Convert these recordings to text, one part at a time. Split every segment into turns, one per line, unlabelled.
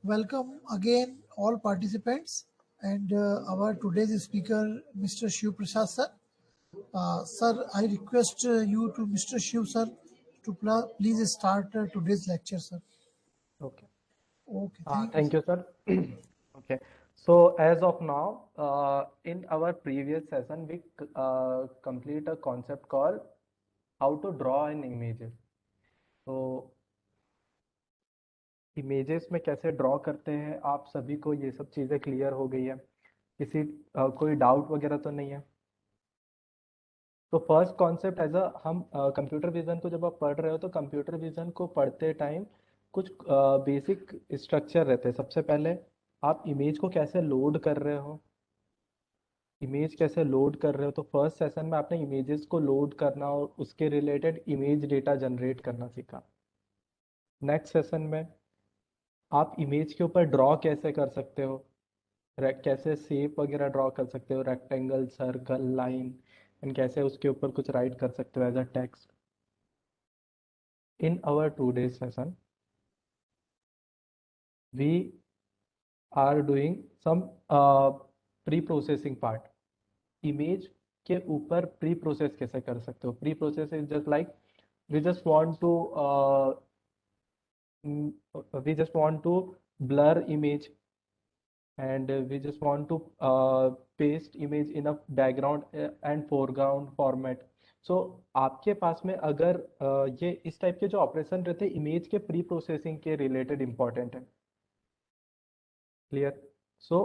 Welcome again, all participants, and our today's speaker, Mr. Shiv Prasad sir. Sir, I request you to Mr. Shiv sir to please start today's lecture, sir.
Okay.
Okay, thank you,
Thank
sir.
you, sir. Okay. So as of now, in our previous session, we complete a concept called how to draw an images. So images में कैसे draw करते हैं, आप सभी को ये सब चीज़ें क्लियर हो गई है? किसी कोई डाउट वगैरह तो नहीं है? तो फर्स्ट कॉन्सेप्ट एज अ हम कंप्यूटर विजन को जब आप पढ़ रहे हो तो कंप्यूटर विजन को पढ़ते टाइम कुछ बेसिक स्ट्रक्चर रहते हैं। सबसे पहले आप इमेज को कैसे लोड कर रहे हो, इमेज कैसे लोड कर रहे हो। तो फर्स्ट सेशन में आपने इमेजेस को लोड करना और उसके रिलेटेड इमेज डेटा जनरेट करना सीखा। नेक्स्ट सेशन में आप इमेज के ऊपर ड्रॉ कैसे कर सकते हो, कैसे शेप वगैरह ड्रॉ कर सकते हो, रेक्टेंगल, सर्कल, लाइन, एंड कैसे उसके ऊपर कुछ राइट कर सकते हो as a text. In our today session we are doing some pre processing part. Image के ऊपर प्री प्रोसेस कैसे कर सकते हो। Pre process is just like we just want to we just want to blur image, and we just want to paste image in a background and foreground format. So आपके पास में अगर ये इस type के जो ऑपरेशन रहते हैं image के प्री प्रोसेसिंग के रिलेटेड इंपॉर्टेंट है। Clear? So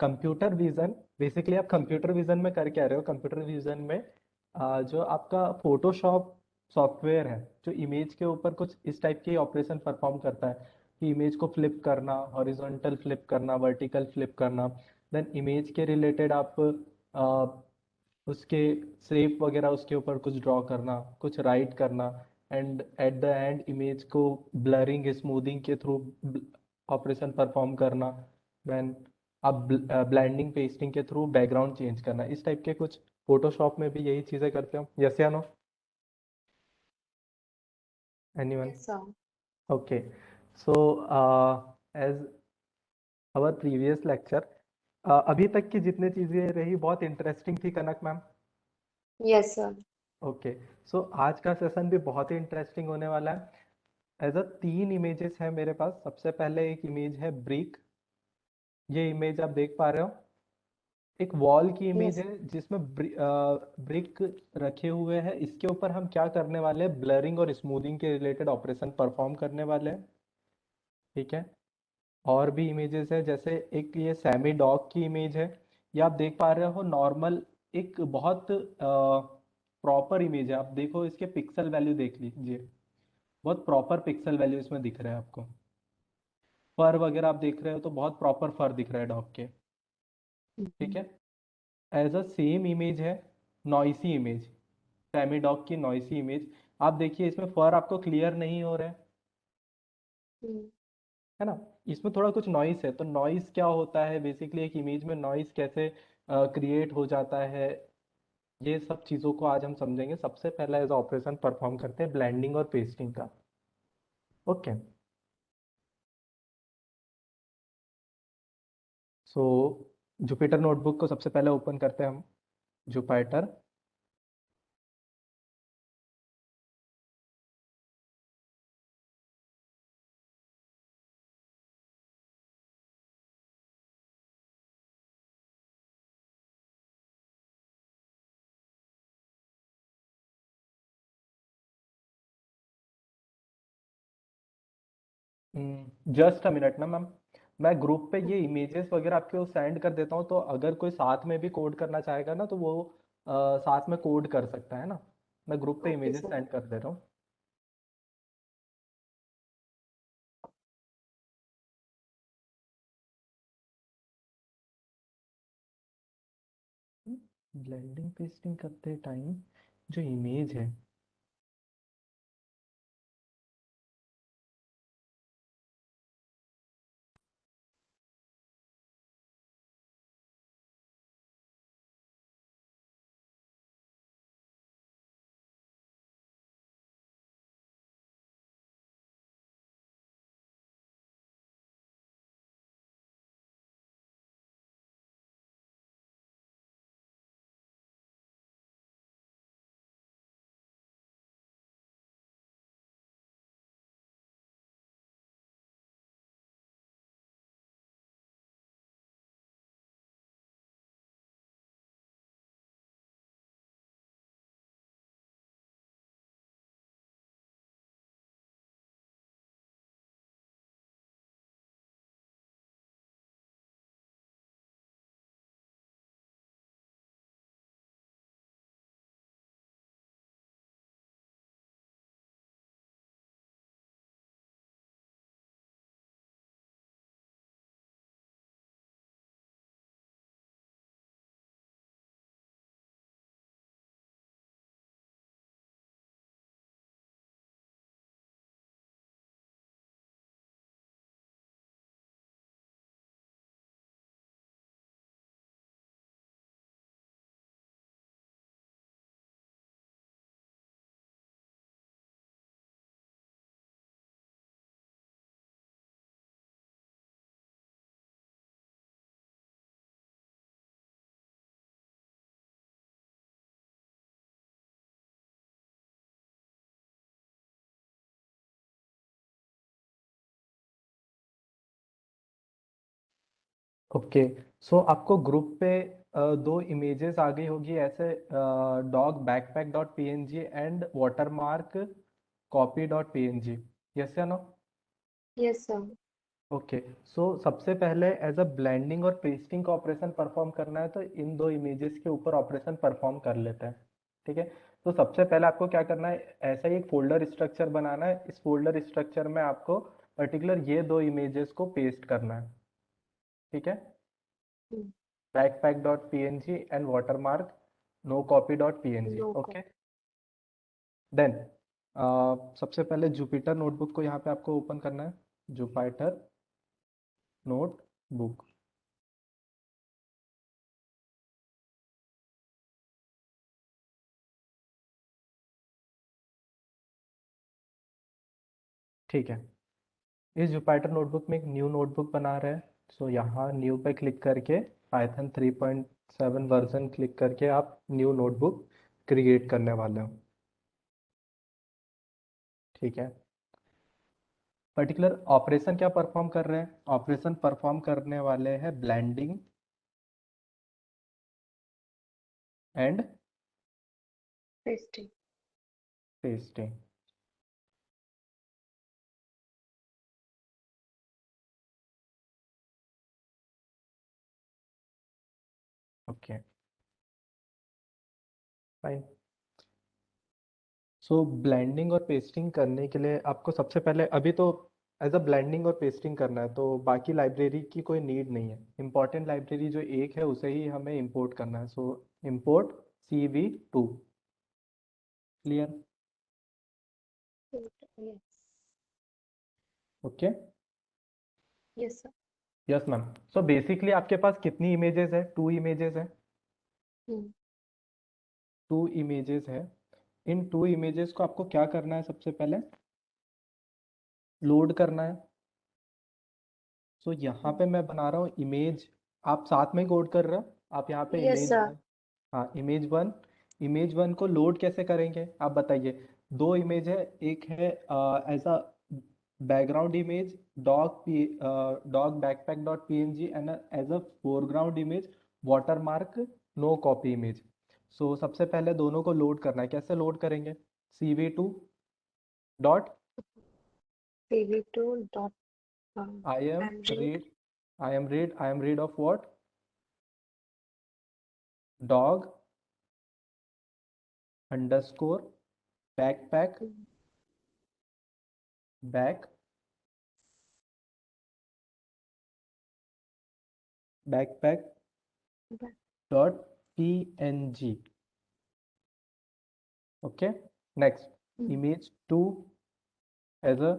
computer vision, basically आप कंप्यूटर विजन में कर क्या रहे हो, कंप्यूटर विजन में जो आपका फोटोशॉप सॉफ्टवेयर है जो इमेज के ऊपर कुछ इस टाइप के ऑपरेशन परफॉर्म करता है कि इमेज को फ्लिप करना, हॉरिजॉन्टल फ्लिप करना, वर्टिकल फ्लिप करना, देन इमेज के रिलेटेड आप उसके शेप वगैरह उसके ऊपर कुछ ड्रॉ करना, कुछ राइट करना, and at the end image को ब्लरिंग स्मूथिंग के थ्रू ऑपरेशन परफॉर्म करना, देन आप ब्लेंडिंग पेस्टिंग के थ्रू बैकग्राउंड चेंज करना। इस टाइप के कुछ फोटोशॉप में भी यही चीजें करते हो, यस या no? Anyone?
Yes, sir.
Okay. So as our previous lecture, अभी तक की जितनी चीजें रही बहुत इंटरेस्टिंग थी Kanak ma'am.
Yes, sir.
Okay. So आज का सेशन भी बहुत ही इंटरेस्टिंग होने वाला है। एज अ तीन इमेजेस है मेरे पास। सबसे पहले एक इमेज है ब्रिक। ये इमेज आप देख पा रहे हो, एक वॉल की इमेज
Yes.
है जिसमें ब्रिक रखे हुए हैं। इसके ऊपर हम क्या करने वाले हैं, ब्लरिंग और स्मूथिंग के रिलेटेड ऑपरेशन परफॉर्म करने वाले हैं। ठीक है। और भी इमेजेस है, जैसे एक ये सैमी डॉग की इमेज है। ये आप देख पा रहे हो नॉर्मल, एक बहुत प्रॉपर इमेज है। आप देखो इसके पिक्सल वैल्यू देख लीजिए, बहुत प्रॉपर पिक्सल वैल्यू इसमें दिख रहा है आपको। फर वगैरह आप देख रहे हो तो बहुत प्रॉपर फर दिख रहा है डॉग के। ठीक
Mhm.
है। एज अ सेम इमेज है नॉइसी इमेज, सैमी डॉग की नॉइसी इमेज। आप देखिए इसमें फर आपको क्लियर नहीं हो रहा
Mm.
है ना। इसमें थोड़ा कुछ नॉइस है। तो नॉइस क्या होता है, बेसिकली एक इमेज में नॉइस कैसे क्रिएट हो जाता है, ये सब चीज़ों को आज हम समझेंगे। सबसे पहला एज ऑपरेशन परफॉर्म करते हैं ब्लेंडिंग और पेस्टिंग का। ओके। सो जुपिटर नोटबुक को सबसे पहले ओपन करते हैं हम। जुपिटर। जस्ट अ मिनट ना मैम, मैं ग्रुप पे ये इमेजेस वगैरह आपको सेंड कर देता हूँ, तो अगर कोई साथ में भी कोड करना चाहेगा ना तो वो साथ में कोड कर सकता है ना। मैं ग्रुप पे
Okay,
इमेजेस
sir.
सेंड कर दे रहा हूँ। ब्लेंडिंग पेस्टिंग करते टाइम जो इमेज है ओके, सो आपको ग्रुप पे दो इमेजेस आ गई होगी ऐसे, dog backpack dot png and watermark copy dot png। Yes या नो?
Yes, sir.
ओके, सो सबसे पहले एज अ ब्लेंडिंग और पेस्टिंग का ऑपरेशन परफॉर्म करना है तो इन दो इमेजेस के ऊपर ऑपरेशन परफॉर्म कर लेते हैं। ठीक है, तो सबसे पहले आपको क्या करना है, ऐसा ही एक फोल्डर स्ट्रक्चर बनाना है। इस फोल्डर स्ट्रक्चर में आपको पर्टिकुलर ये दो इमेजेस को पेस्ट करना है। ठीक है,
Hmm.
Backpack dot png and watermark no copy dot png।
No
okay,
copy.
Then सबसे पहले जुपिटर नोटबुक को यहाँ पे आपको ओपन करना है। Jupyter notebook. ठीक है, इस जुपिटर नोटबुक में एक न्यू नोटबुक बना रहे हैं। सो यहाँ न्यू पे क्लिक करके पाइथन 3.7 वर्जन क्लिक करके आप न्यू नोटबुक क्रिएट करने वाले हो। ठीक है, पर्टिकुलर ऑपरेशन क्या परफॉर्म कर रहे हैं? ऑपरेशन परफॉर्म करने वाले हैं blending and
Pasting.
Pasting. Okay, fine. So blending और पेस्टिंग करने के लिए आपको सबसे पहले अभी तो एज अ ब्लेंडिंग और पेस्टिंग करना है, तो बाकी लाइब्रेरी की कोई नीड नहीं है। इंपॉर्टेंट लाइब्रेरी जो एक है उसे ही हमें इंपोर्ट करना है। So import CV2। Clear?
Yes.
Okay,
Yes, sir.
Yes ma'am. So basically आपके पास कितनी इमेजेस है? टू इमेजेस है।
Hmm.
टू इमेजेस है। इन टू इमेजेस को आपको क्या करना है? सबसे पहले लोड करना है। सो यहाँ पे मैं बना रहा हूँ इमेज, आप साथ में कोड कर रहे हो। आप यहाँ पे
Yes,
इमेज
sir.
वन, हाँ इमेज वन। इमेज वन को लोड कैसे करेंगे आप बताइए? दो इमेज है, एक है as a background image dog backpack dot png and as a foreground image watermark no copy image. So सबसे पहले दोनों को लोड करना है। कैसे लोड करेंगे? CV2 dot
CV2 dot
I M
and read.
Read, I M read of what? Dog underscore backpack
Hmm.
Back backpack
Back.
Dot png। Okay, next
Hmm.
Image two as a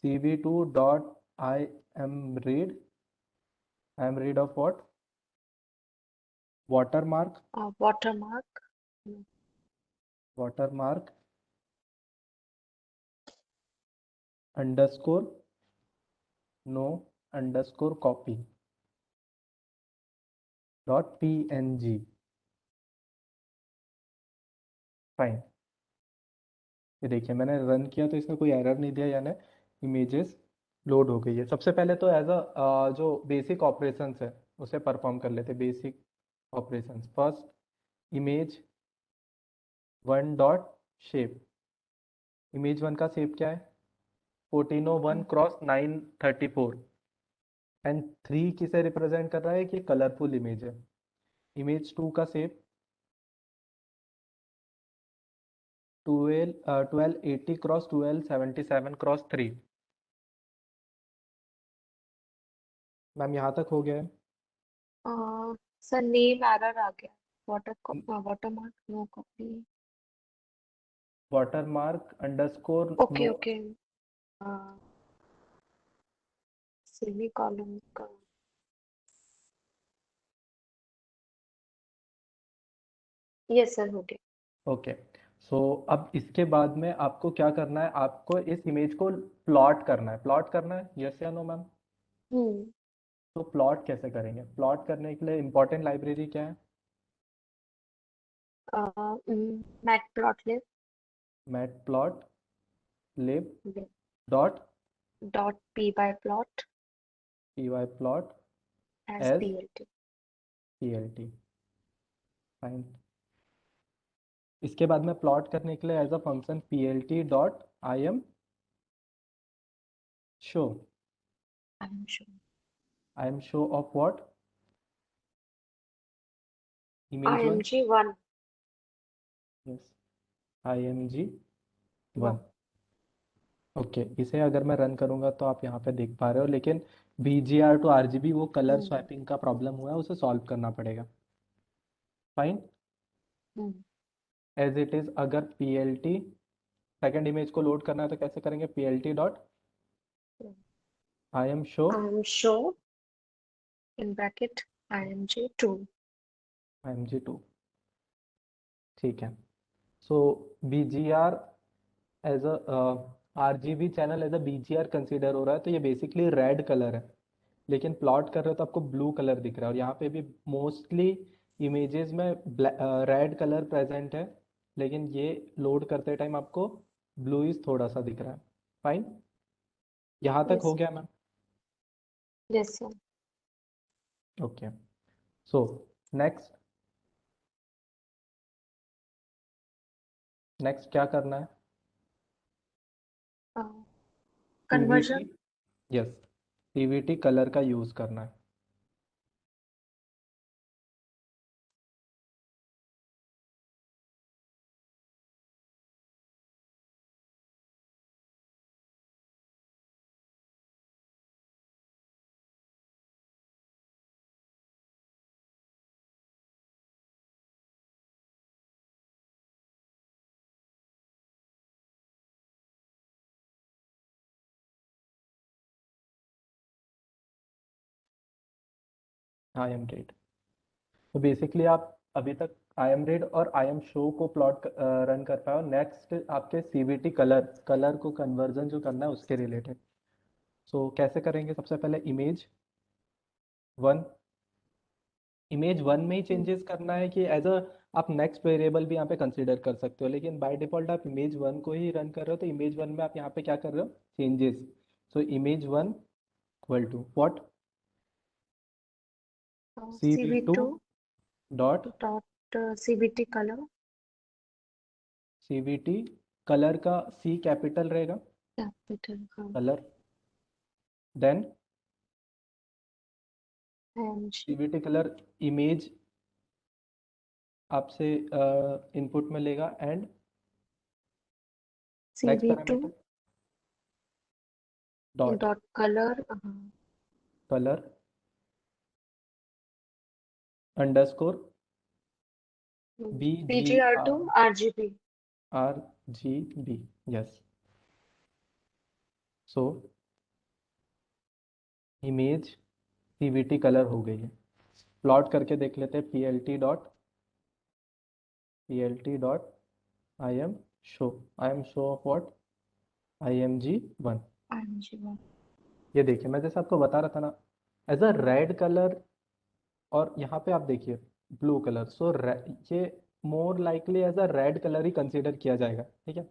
CV2 dot I M read of what? Watermark
Watermark. Hmm.
Watermark underscore no underscore copy dot png। Fine, ये देखिए मैंने run किया तो इसने कोई error नहीं दिया, यानी इमेजेस लोड हो गई है। सबसे पहले तो एज अ जो बेसिक ऑपरेशंस है उसे परफॉर्म कर लेते। Basic operations, first image one dot shape. Image one का शेप क्या है? 1401 क्रॉस 934 एंड थ्री किसे रिप्रेजेंट कर रहा है कि कलरफुल इमेज है। इमेज टू का शेप 1280 क्रॉस 1277 क्रॉस 3। मैम यहाँ तक हो गया है?
सर नेम एरर आ गया. Watermark no copy.
Watermark underscore
Okay,
no,
okay. Semicolon का. Yes, sir. हो गया.
ओके। सो अब इसके बाद में आपको क्या करना है? आपको इस इमेज को प्लॉट करना है। प्लॉट करना है, यस या नो मैम?
Hmm.
तो प्लॉट कैसे करेंगे? प्लॉट करने के लिए इंपॉर्टेंट लाइब्रेरी क्या है?
Matplotlib.
Matplotlib dot
Dot pyplot.
pyplot
as
as
PLT.
PLT। Fine. इसके बाद में प्लॉट करने के लिए as a function PLT dot I M show.
I'm sure.
I M show of what? Image one.
IMG1.
Yes, IMG 1।
One.
Okay, इसे अगर मैं run करूंगा तो आप यहाँ पे देख पा रहे हो, लेकिन BGR टू RGB वो कलर
Hmm.
स्वैपिंग का प्रॉब्लम हुआ है, उसे सॉल्व करना पड़ेगा। Fine.
Hmm.
As it is अगर PLT सेकेंड इमेज को लोड करना है तो कैसे करेंगे? PLT dot
Hmm.
I M show
I'm sure in bracket IMG2.
IMG2। ठीक है। So BGR as a RGB channel as a BGR consider हो रहा है, तो ये बेसिकली रेड कलर है, लेकिन प्लॉट कर रहे हो तो आपको ब्लू कलर दिख रहा है, और यहाँ पे भी मोस्टली इमेजेस में रेड कलर प्रेजेंट है, लेकिन ये लोड करते टाइम आपको ब्लूइश थोड़ा सा दिख रहा है। फाइन। यहाँ तक हो
Yes.
गया ma'am?
Yes, sir.
Okay. So next next क्या करना है?
Uh,
CVT।
conversion.
Yes, CVT colour का यूज करना है। I am red. तो बेसिकली आप अभी तक आई एम रीड और आई एम शो को प्लॉट रन कर पाए हो। नेक्स्ट आपके CVT कलर कलर को कन्वर्जन जो करना है उसके रिलेटेड। सो कैसे करेंगे? सबसे पहले वन इमेज वन में ही
Hmm.
चेंजेस करना है कि एज अ आप नेक्स्ट वेरिएबल भी यहाँ पे कंसीडर कर सकते हो, लेकिन बाय डिफॉल्ट आप इमेज वन को ही रन कर रहे हो, तो इमेज वन में आप यहाँ पे क्या कर रहे हो? Changes. So image one equal to what? CV2
CV2
dot
dot CBT color.
CVT colour का C कैपिटल रहेगा,
Capital.
Colour. Then
IMG.
CVT colour image आपसे इनपुट में लेगा, and next
CV2
parameter dot
dot color.
Colour underscore
PGR2 RGB.
RGB। Yes. So image CVT colour हो गई है। Plot करके देख लेते हैं। PLT dot I M show of what? IMG1।
IMG1.
ये देखिए, मैं जैसे आपको बता रहा था ना, एज अ रेड कलर, और यहाँ पे आप देखिए ब्लू कलर। सो ये more likely as a red colour ही कंसीडर किया जाएगा। ठीक है।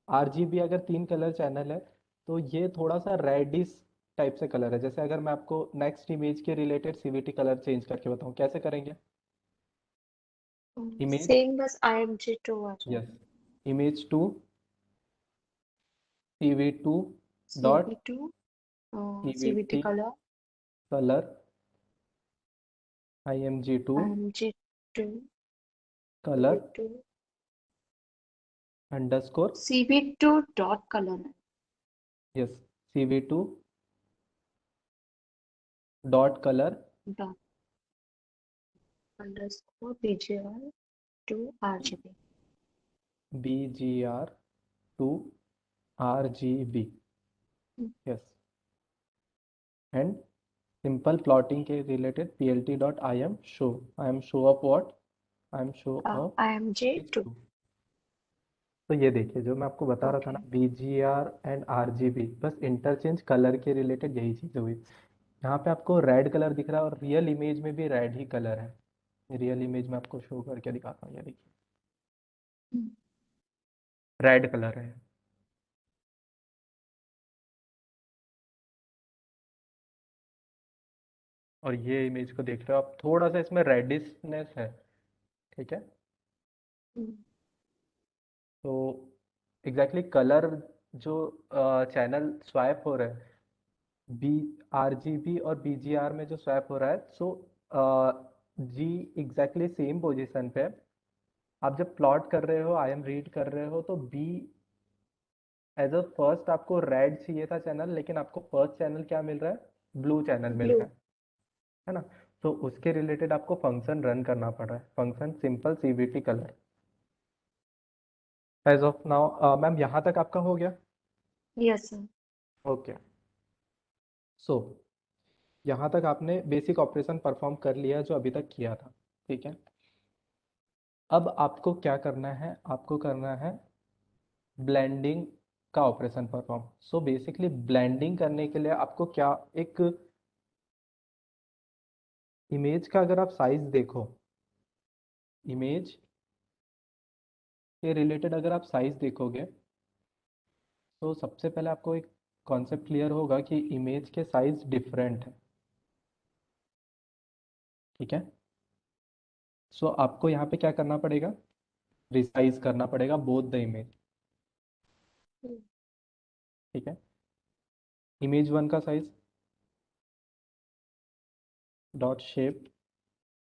RGB अगर 3 कलर चैनल है तो ये थोड़ा सा रेडिश टाइप से कलर है। जैसे अगर मैं आपको नेक्स्ट इमेज के रिलेटेड CVT कलर चेंज करके बताऊँ, कैसे करेंगे? इमेज,
Same बस IMG2 आ जाए.
Yes, image 2 CV2 dot
CV2 CBT
CVT
color.
Colour IMG2
IMG2
colour
CB2
underscore,
CB2 dot color है.
Yes, CV2 dot colour
Dot underscore BGR2 RGB.
BGR2 RGB। Yes. And simple plotting के related PLT dot I M show of what? I M show of this
IMG2.
Two. तो ये देखिए, जो मैं आपको बता रहा था ना,
Okay.
BGR एंड RGB, बस इंटरचेंज कलर के रिलेटेड यही चीज़ हुई। यहाँ पे आपको रेड कलर दिख रहा है, और रियल इमेज में भी रेड ही कलर है। रियल इमेज में आपको शो करके दिखाता हूँ, ये देखिए
Hmm.
रेड कलर है। और ये इमेज को देख रहे हो आप, थोड़ा सा इसमें रेडिशनेस है, ठीक है। तो एग्जैक्टली कलर जो चैनल स्वैप हो रहा है, बी RGB और BGR में जो स्वैप हो रहा है, सो जी एग्जैक्टली सेम पोजीशन पे है। आप जब प्लॉट कर रहे हो, IM रीड कर रहे हो, तो बी एज अ फर्स्ट आपको रेड चाहिए था चैनल, लेकिन आपको फर्स्ट चैनल क्या मिल रहा है, ब्लू चैनल मिल
ब्लू।
रहा है ना। तो उसके रिलेटेड आपको फंक्शन रन करना पड़ रहा है, function simple CVT colour. As of now ma'am यहाँ तक आपका हो गया।
Yes sir.
ओके, सो यहाँ तक आपने बेसिक ऑपरेशन परफॉर्म कर लिया जो अभी तक किया था, ठीक है। अब आपको क्या करना है, आपको करना है ब्लेंडिंग का operation perform. So basically blending करने के लिए आपको क्या, एक इमेज का अगर आप साइज देखो, इमेज के रिलेटेड अगर आप साइज देखोगे, तो सबसे पहले आपको एक कॉन्सेप्ट क्लियर होगा कि इमेज के साइज डिफरेंट है, ठीक है। सो आपको यहाँ पे क्या करना पड़ेगा, रिसाइज करना पड़ेगा बोथ द इमेज, ठीक है। इमेज 1 का साइज डॉट शेप,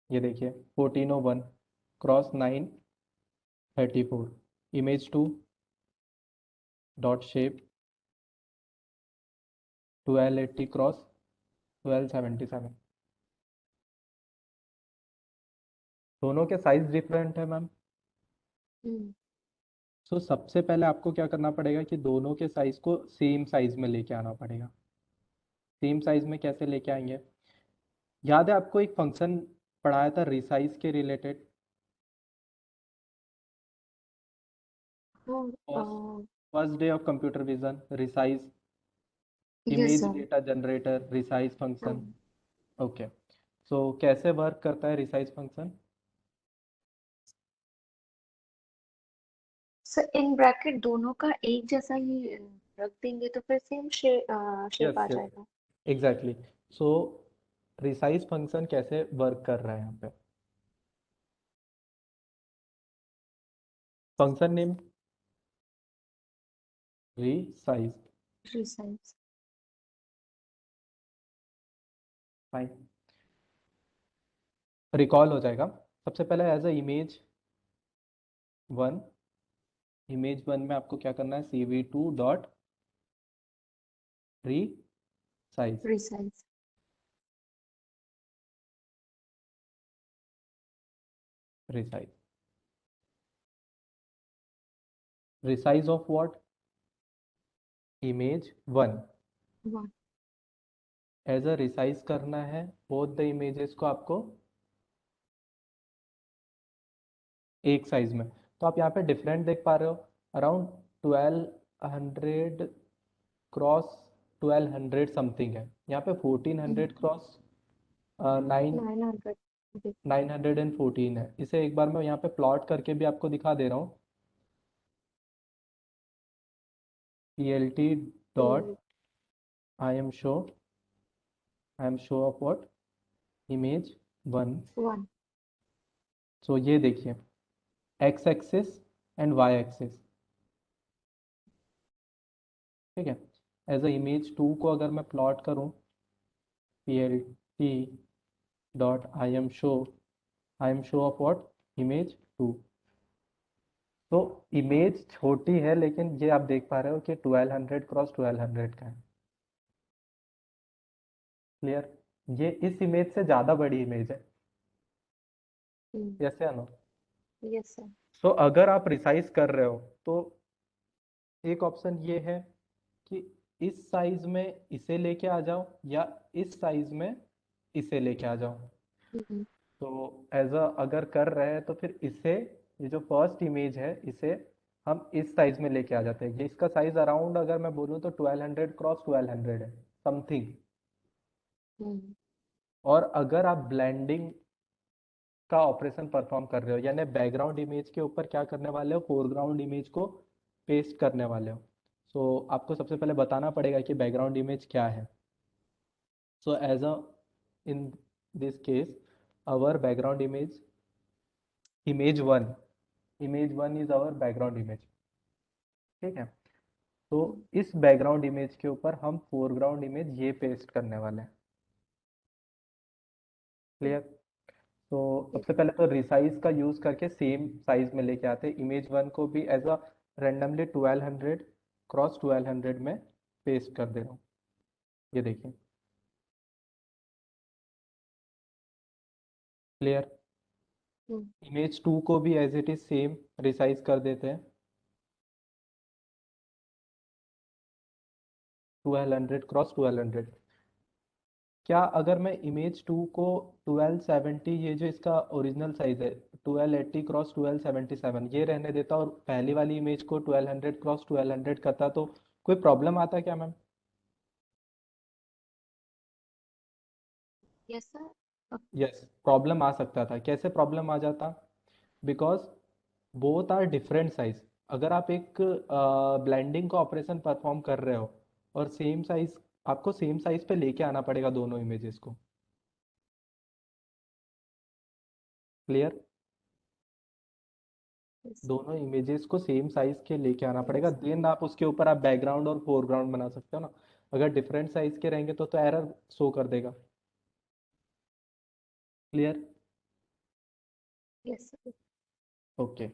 ये देखिए 1401 cross 934। Image 2 dot shape 1280 cross 1277। दोनों के साइज डिफरेंट है मैम। सो सबसे पहले आपको क्या करना पड़ेगा कि दोनों के साइज को सेम साइज में लेके आना पड़ेगा। सेम साइज में कैसे लेके आएंगे, याद है आपको एक फंक्शन पढ़ाया था रिसाइज के related, first day of computer vision, resize
yes
image
sir.
Data generator resize function. Okay, so कैसे वर्क करता है resize function.
Sir in bracket दोनों का एक जैसा ही रख देंगे तो फिर सेम शेप
यस
आ
यस,
जाएगा।
एग्जैक्टली। सो रिसाइज फंक्शन कैसे वर्क कर रहा है यहाँ पे, function name resize,
resize.
Fine, recall हो जाएगा। सबसे पहले एज अ वन, इमेज 1 में आपको क्या करना है, CV2 dot resize,
resize.
Resize, resize of what, image 1।
One.
As a resize करना है बोथ द इमेजेस को आपको एक साइज में। तो आप यहाँ पे डिफरेंट देख पा रहे हो, अराउंड 1200 क्रॉस 1200 समथिंग है, यहाँ पे 1400 क्रॉस
900।
914 है। इसे एक बार मैं यहाँ पे प्लॉट करके भी आपको दिखा दे रहा हूँ, PLT dot I am show of what, image 1।
One.
So ये देखिए X axis and Y axis, ठीक है। एज अ इमेज 2 को अगर मैं प्लॉट करूं, PLT dot I M show of what, image 2। तो इमेज छोटी है, लेकिन ये आप देख पा रहे हो कि 1200 क्रॉस 1200 का है, क्लियर। ये इस इमेज से ज़्यादा बड़ी इमेज है, यस या नो।
Yes sir.
सो अगर आप रिसाइज कर रहे हो, तो एक ऑप्शन ये है कि इस साइज में इसे लेके आ जाओ, या इस साइज में इसे लेके आ जाओ। तो एज अ अगर कर रहे हैं तो फिर इसे, ये जो फर्स्ट इमेज है, इसे हम इस साइज में लेके आ जाते हैं। ये इसका साइज अराउंड अगर मैं बोलूँ तो 1200 क्रॉस 1200 है समथिंग। और अगर आप ब्लेंडिंग का ऑपरेशन परफॉर्म कर रहे हो, यानी बैकग्राउंड इमेज के ऊपर क्या करने वाले हो, फोरग्राउंड इमेज को पेस्ट करने वाले हो। सो आपको सबसे पहले बताना पड़ेगा कि बैकग्राउंड इमेज क्या है। So as a in this case our background image one is our background image. ठीक है, तो इस बैकग्राउंड इमेज के ऊपर हम फोरग्राउंड इमेज ये पेस्ट करने वाले हैं। क्लियर? तो सबसे पहले तो रिसाइज का यूज करके सेम साइज में लेके आते हैं। इमेज वन को भी एज अ रेंडमली 1200 क्रॉस 1200 में पेस्ट कर दे रहा हूँ। ये देखिए, क्लियर? इमेज टू को भी as it is same resize कर देते हैं 1200 क्रॉस 1200। क्या अगर मैं इमेज टू को 1270, ये जो इसका ओरिजिनल साइज है 1280 क्रॉस 1277 ये रहने देता और पहली वाली इमेज को 1200 क्रॉस 1200 करता, तो कोई प्रॉब्लम आता क्या ma'am?
Yes sir.
Yes, problem आ सकता था। कैसे प्रॉब्लम आ जाता? Because both are different size. अगर आप एक ब्लेंडिंग का ऑपरेशन परफॉर्म कर रहे हो और सेम साइज, आपको सेम साइज पे लेके आना पड़ेगा दोनों इमेजेस को। क्लियर? दोनों इमेजेस को सेम साइज के लेके आना पड़ेगा, देन आप उसके ऊपर आप बैकग्राउंड और फोरग्राउंड बना सकते हो ना। अगर डिफरेंट साइज के रहेंगे तो एरर शो कर देगा। Clear?
Yes sir.
Okay,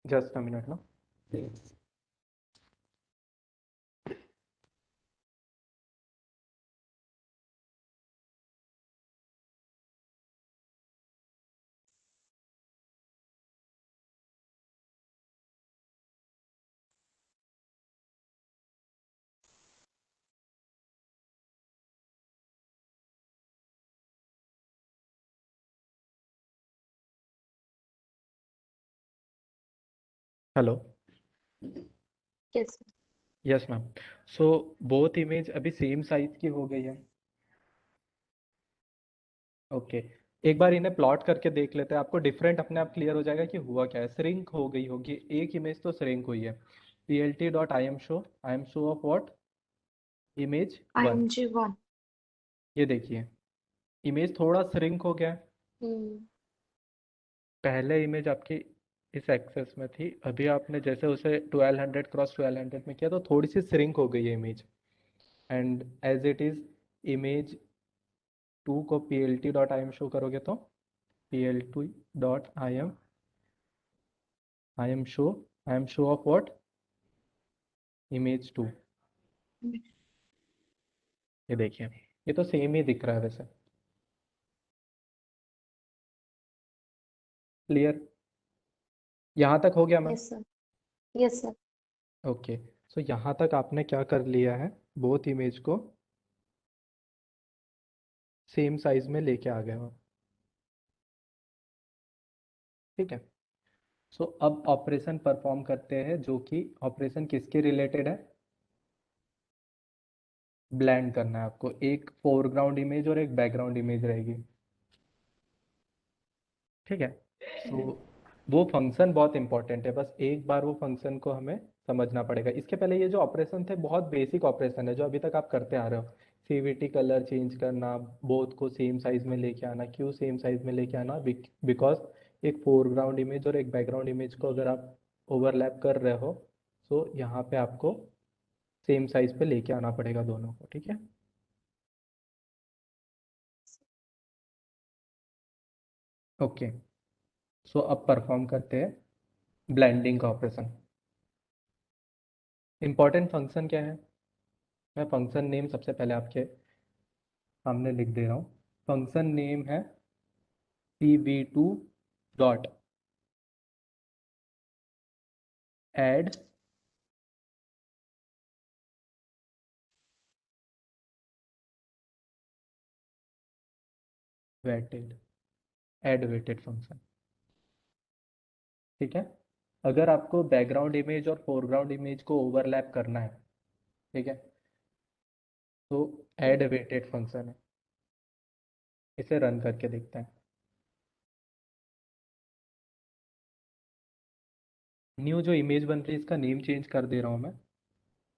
just a minute ना। Hello.
Yes sir.
Yes ma'am. So both image अभी सेम साइज की हो गई है। ओके, एक बार इन्हें प्लॉट करके देख लेते हैं, आपको डिफरेंट अपने आप क्लियर हो जाएगा कि हुआ क्या है। श्रिंक हो गई होगी एक इमेज, तो श्रिंक हुई है। plt.imshow of what? Image one.
IMG1।
ये देखिए, इमेज थोड़ा श्रिंक हो गया है।
हम्म।
पहले इमेज आपकी इस एक्सेस में थी, अभी आपने जैसे उसे 1200 क्रॉस 1200 में किया तो थोड़ी सी श्रिंक हो गई है image. And as it is image two को plt.im शो करोगे तो plt.im of what? Image to. ये देखिए, ये तो सेम ही दिख रहा है वैसे। क्लियर? यहाँ तक हो गया ma'am?
Yes sir. Yes sir.
Okay, so यहाँ तक आपने क्या कर लिया है, बोथ इमेज को सेम साइज में लेके आ गए हो। ठीक है, सो अब ऑपरेशन परफॉर्म करते हैं, जो कि ऑपरेशन किसके रिलेटेड है? ब्लेंड करना है आपको। एक फोरग्राउंड इमेज और एक बैकग्राउंड इमेज रहेगी। ठीक है, तो वो फंक्शन बहुत इंपॉर्टेंट है, बस एक बार वो फंक्शन को हमें समझना पड़ेगा। इसके पहले ये जो ऑपरेशन थे बहुत बेसिक ऑपरेशन है जो अभी तक आप करते आ रहे हो। सीवीटी कलर चेंज करना, बोथ को सेम साइज में लेके आना। क्यों सेम साइज में लेके आना? बिकॉज एक फोरग्राउंड इमेज और एक बैकग्राउंड इमेज को अगर आप ओवरलैप कर रहे हो तो यहाँ पे आपको सेम साइज पे लेके आना पड़ेगा दोनों को। ठीक है, ओके। सो अब परफॉर्म करते हैं ब्लेंडिंग का ऑपरेशन। इंपॉर्टेंट फंक्शन क्या है? मैं फंक्शन नेम सबसे पहले आपके सामने लिख दे रहा हूँ। फंक्शन नेम है pv2 dot add weighted, add weighted function. ठीक है, अगर आपको बैकग्राउंड इमेज और फोरग्राउंड इमेज को ओवरलैप करना है, ठीक है, तो एड वेटेड फंक्शन है। इसे रन करके देखते हैं। न्यू जो इमेज बन रही है इसका नेम चेंज कर दे रहा हूँ मैं,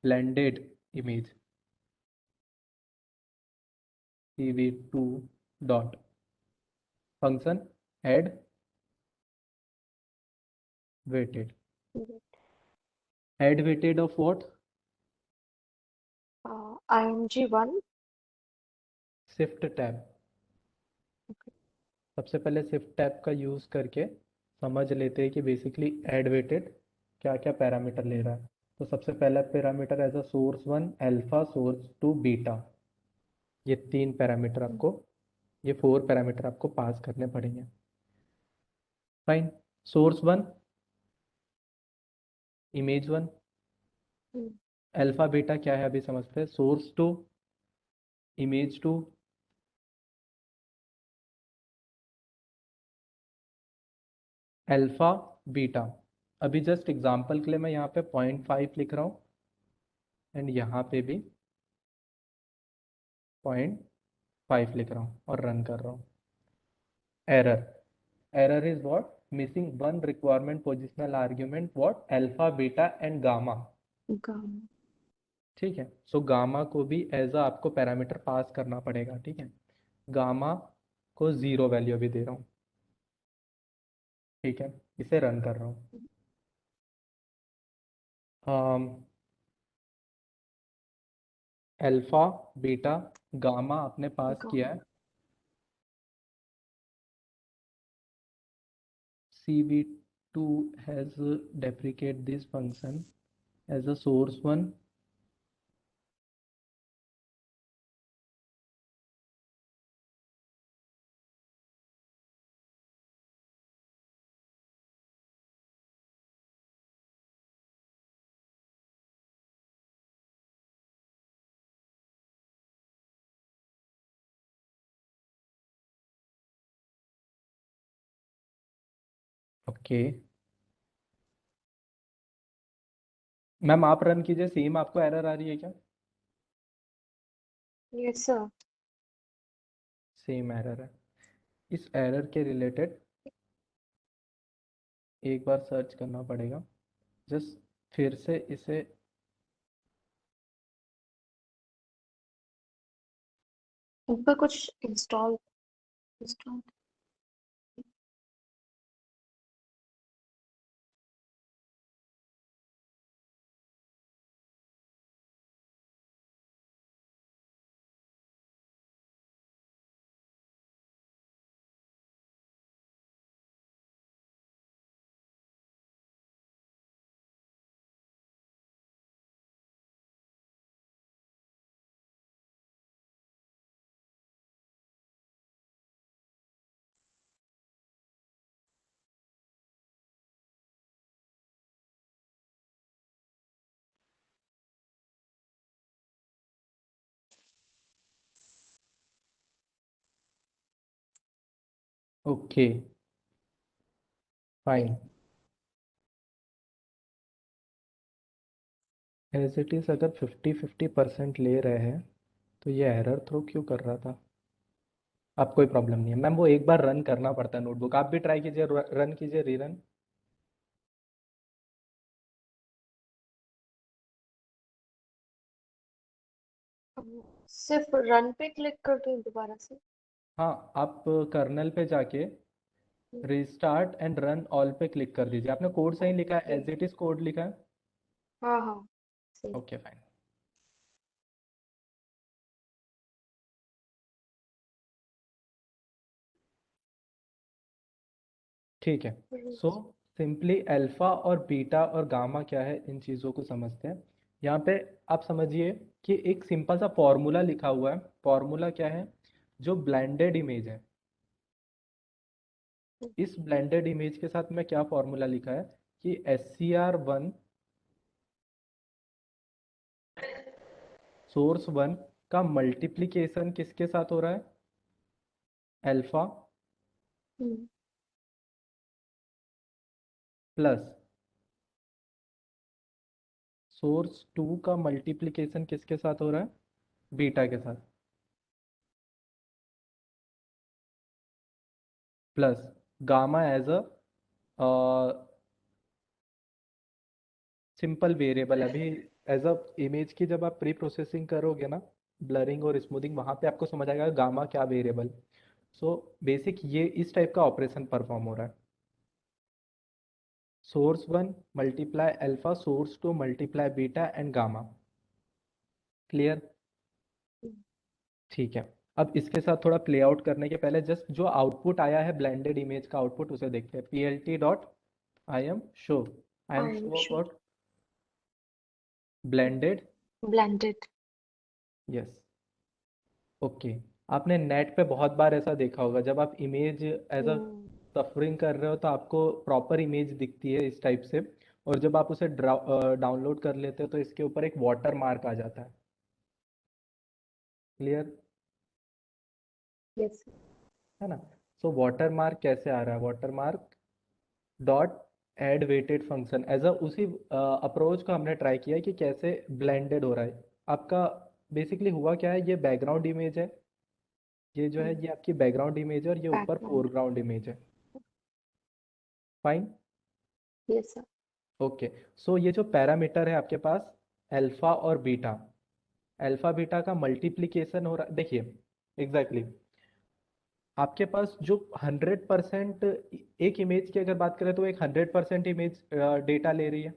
blended image. CV2 dot function add weighted. Add weighted of what?
IMG1.
Shift tab. सबसे पहले शिफ्ट टैब का यूज़ करके समझ लेते हैं कि बेसिकली एड वेटेड क्या क्या पैरामीटर ले रहा है. तो सबसे पहला parameter as a source 1 alpha, source 2 beta. ये 3 पैरामीटर आपको, ये 4 पैरामीटर आपको पास करने पड़ेंगे. Fine. Source 1 image 1, alpha beta क्या है अभी समझते हैं. Source 2 image 2, alpha beta. अभी जस्ट एग्जांपल के लिए मैं यहाँ पे 0.5 लिख रहा हूँ एंड यहाँ पे भी 0.5 लिख रहा हूँ और रन कर रहा हूँ. Error. Error is what? Missing one requirement positional argument. What? Alpha, beta and gamma.
Gamma.
ठीक है. सो गामा को भी एज अ आपको पैरामीटर पास करना पड़ेगा. ठीक है. गामा को 0 वैल्यू अभी दे रहा हूँ. ठीक है. इसे रन कर रहा हूँ. अल्फा, बीटा, गामा आपने पास किया है. CV2 has deprecate this function as a source 1. Okay. Ma'am आप रन कीजिए. सेम आपको एरर आ रही है क्या?
Yes sir.
सेम एरर है. इस एरर के रिलेटेड एक बार सर्च करना पड़ेगा. जस्ट फिर से इसे
ऊपर कुछ install.
Okay. Fine. As it is अगर 50-50% ले रहे हैं तो ये एरर थ्रो क्यों कर रहा था? अब कोई प्रॉब्लम नहीं है मैम. वो एक बार रन करना पड़ता है नोटबुक. आप भी ट्राई कीजिए, रन कीजिए, रीरन.
सिर्फ रन पे क्लिक कर दूं दोबारा से?
हाँ, आप कर्नल पे जाके रिस्टार्ट एंड रन ऑल पे क्लिक कर दीजिए. आपने कोड सही लिखा है, एज इट इज कोड लिखा है.
हाँ हाँ सही.
Okay fine. ठीक है. सो सिंपली अल्फा और बीटा और गामा क्या है इन चीज़ों को समझते हैं. यहाँ पे आप समझिए कि एक सिंपल सा फॉर्मूला लिखा हुआ है. फॉर्मूला क्या है? जो ब्लेंडेड इमेज है, इस ब्लेंडेड इमेज के साथ में क्या फॉर्मूला लिखा है कि SCR1 सोर्स 1 का मल्टीप्लिकेशन किसके साथ हो रहा है? अल्फा प्लस सोर्स 2 का मल्टीप्लिकेशन किसके साथ हो रहा है? बीटा के साथ. Plus gamma as a simple variable. अभी एज अ इमेज की जब आप प्री प्रोसेसिंग करोगे ना ब्लरिंग और स्मूथिंग, वहाँ पे आपको समझ आएगा गामा क्या वेरिएबल। सो बेसिक ये इस टाइप का ऑपरेशन परफॉर्म हो रहा है। Source 1 multiply alpha, source 2 multiply beta and gamma. Clear? ठीक है। अब इसके साथ थोड़ा प्ले आउट करने के पहले जस्ट जो आउटपुट आया है ब्लेंडेड इमेज का आउटपुट उसे देखते हैं। plt dot I M show, I M
I am
show
sure.
About blended.
Blended.
Yes, okay. आपने नेट पे बहुत बार ऐसा देखा होगा, जब आप image as a
Hmm.
Suffering कर रहे हो तो आपको प्रॉपर इमेज दिखती है इस टाइप से, और जब आप उसे डाउनलोड कर लेते हो तो इसके ऊपर एक वाटर मार्क आ जाता है। क्लियर?
Yes.
है ना? सो वाटर मार्क कैसे आ रहा है? Watermark dot add weighted function, as a उसी अप्रोच को हमने ट्राई किया कि कैसे ब्लेंडेड हो रहा है आपका। बेसिकली हुआ क्या है, ये बैकग्राउंड इमेज है, ये जो है
Hmm.
ये आपकी बैकग्राउंड इमेज है और ये ऊपर
Background.
फोरग्राउंड इमेज है। फाइन।
Yes, sir.
ओके। सो ये जो पैरामीटर है आपके पास अल्फा और बीटा, अल्फा बीटा का मल्टीप्लिकेशन हो रहा है। देखिए एग्जैक्टली आपके पास जो 100% एक इमेज की अगर बात करें तो एक 100% इमेज डेटा ले रही है।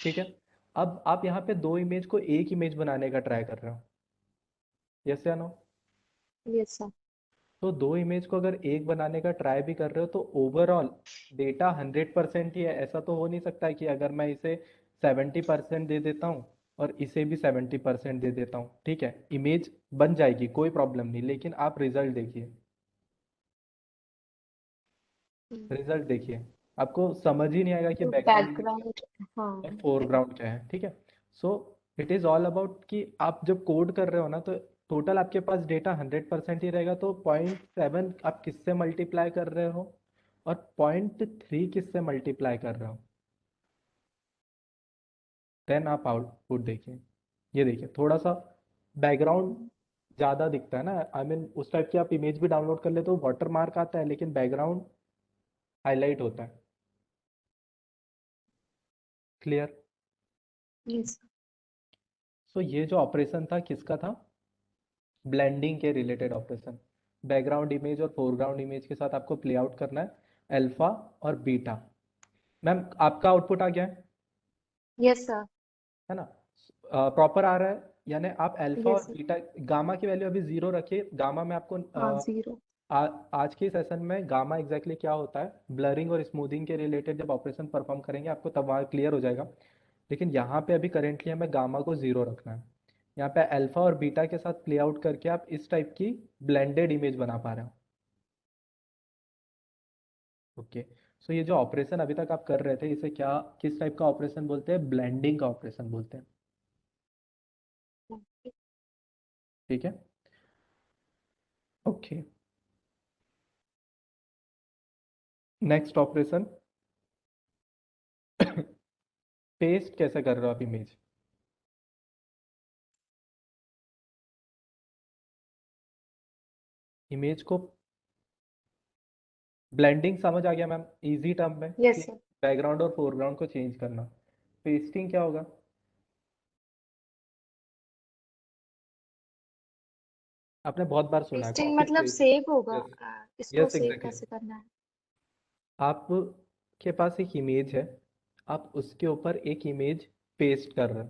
ठीक है। अब आप यहाँ पे दो इमेज को एक इमेज बनाने का ट्राई कर रहे हो, यस या नो?
Yes, sir.
तो दो इमेज को अगर एक बनाने का ट्राई भी कर रहे हो तो ओवरऑल डेटा 100% ही है। ऐसा तो हो नहीं सकता है कि अगर मैं इसे 70% दे देता हूँ और इसे भी 70% दे देता हूँ, ठीक है, इमेज बन जाएगी, कोई प्रॉब्लम नहीं, लेकिन आप रिजल्ट देखिए,
Hmm.
रिजल्ट देखिए, आपको समझ ही नहीं आएगा कि
तो
बैकग्राउंड इमेज क्या
background.
और
हाँ.
फोरग्राउंड क्या है। ठीक है। So it is all about कि आप जब कोड कर रहे हो ना तो टोटल आपके पास डेटा 100% ही रहेगा, तो 0.7 आप किससे मल्टीप्लाई कर रहे हो और 0.3 किससे मल्टीप्लाई कर रहे हो, देन आप आउटपुट देखिए। ये देखिए थोड़ा सा बैकग्राउंड ज़्यादा दिखता है ना, आई मीन उस टाइप की आप इमेज भी डाउनलोड कर ले तो वाटर मार्क आता है लेकिन बैकग्राउंड हाईलाइट होता है। क्लियर?
Yes.
सो ये जो ऑपरेशन था किसका था? ब्लेंडिंग के रिलेटेड ऑपरेशन। बैकग्राउंड इमेज और फोरग्राउंड इमेज के साथ आपको प्ले आउट करना है अल्फा और बीटा। मैम आपका आउटपुट आ गया
Yes, sir.
है ना? प्रॉपर आ रहा है, यानी आप अल्फा और
Yes, sir.
बीटा, गामा की वैल्यू अभी जीरो रखिए। गामा में आपको
हाँ, zero.
आज के सेशन में गामा एग्जैक्टली क्या होता है ब्लरिंग और स्मूथिंग के रिलेटेड जब ऑपरेशन परफॉर्म करेंगे आपको तब वहाँ क्लियर हो जाएगा। लेकिन यहाँ पे अभी करेंटली हमें गामा को जीरो रखना है। यहाँ पे अल्फा और बीटा के साथ प्ले आउट करके आप इस टाइप की ब्लेंडेड इमेज बना पा रहे हो। ओके। सो ये जो ऑपरेशन अभी तक आप कर रहे थे इसे क्या, किस टाइप का ऑपरेशन बोलते हैं? ब्लेंडिंग का ऑपरेशन बोलते हैं। ठीक है। ओके। नेक्स्ट ऑपरेशन पेस्ट कैसे कर रहे हो आप इमेज? इमेज को ब्लेंडिंग समझ आ गया मैम, इजी टर्म में कि
Yes, sir.
बैकग्राउंड और फोरग्राउंड को चेंज करना। पेस्टिंग क्या होगा? आपने बहुत बार सुना है
Pasting
कॉपी
मतलब
पेस्ट।
सेव होगा.
यस,
इसको
यस
सेव
एग्जैक्टली।
कैसे करना है?
आपके पास एक इमेज है, आप उसके ऊपर एक इमेज पेस्ट कर रहे हो,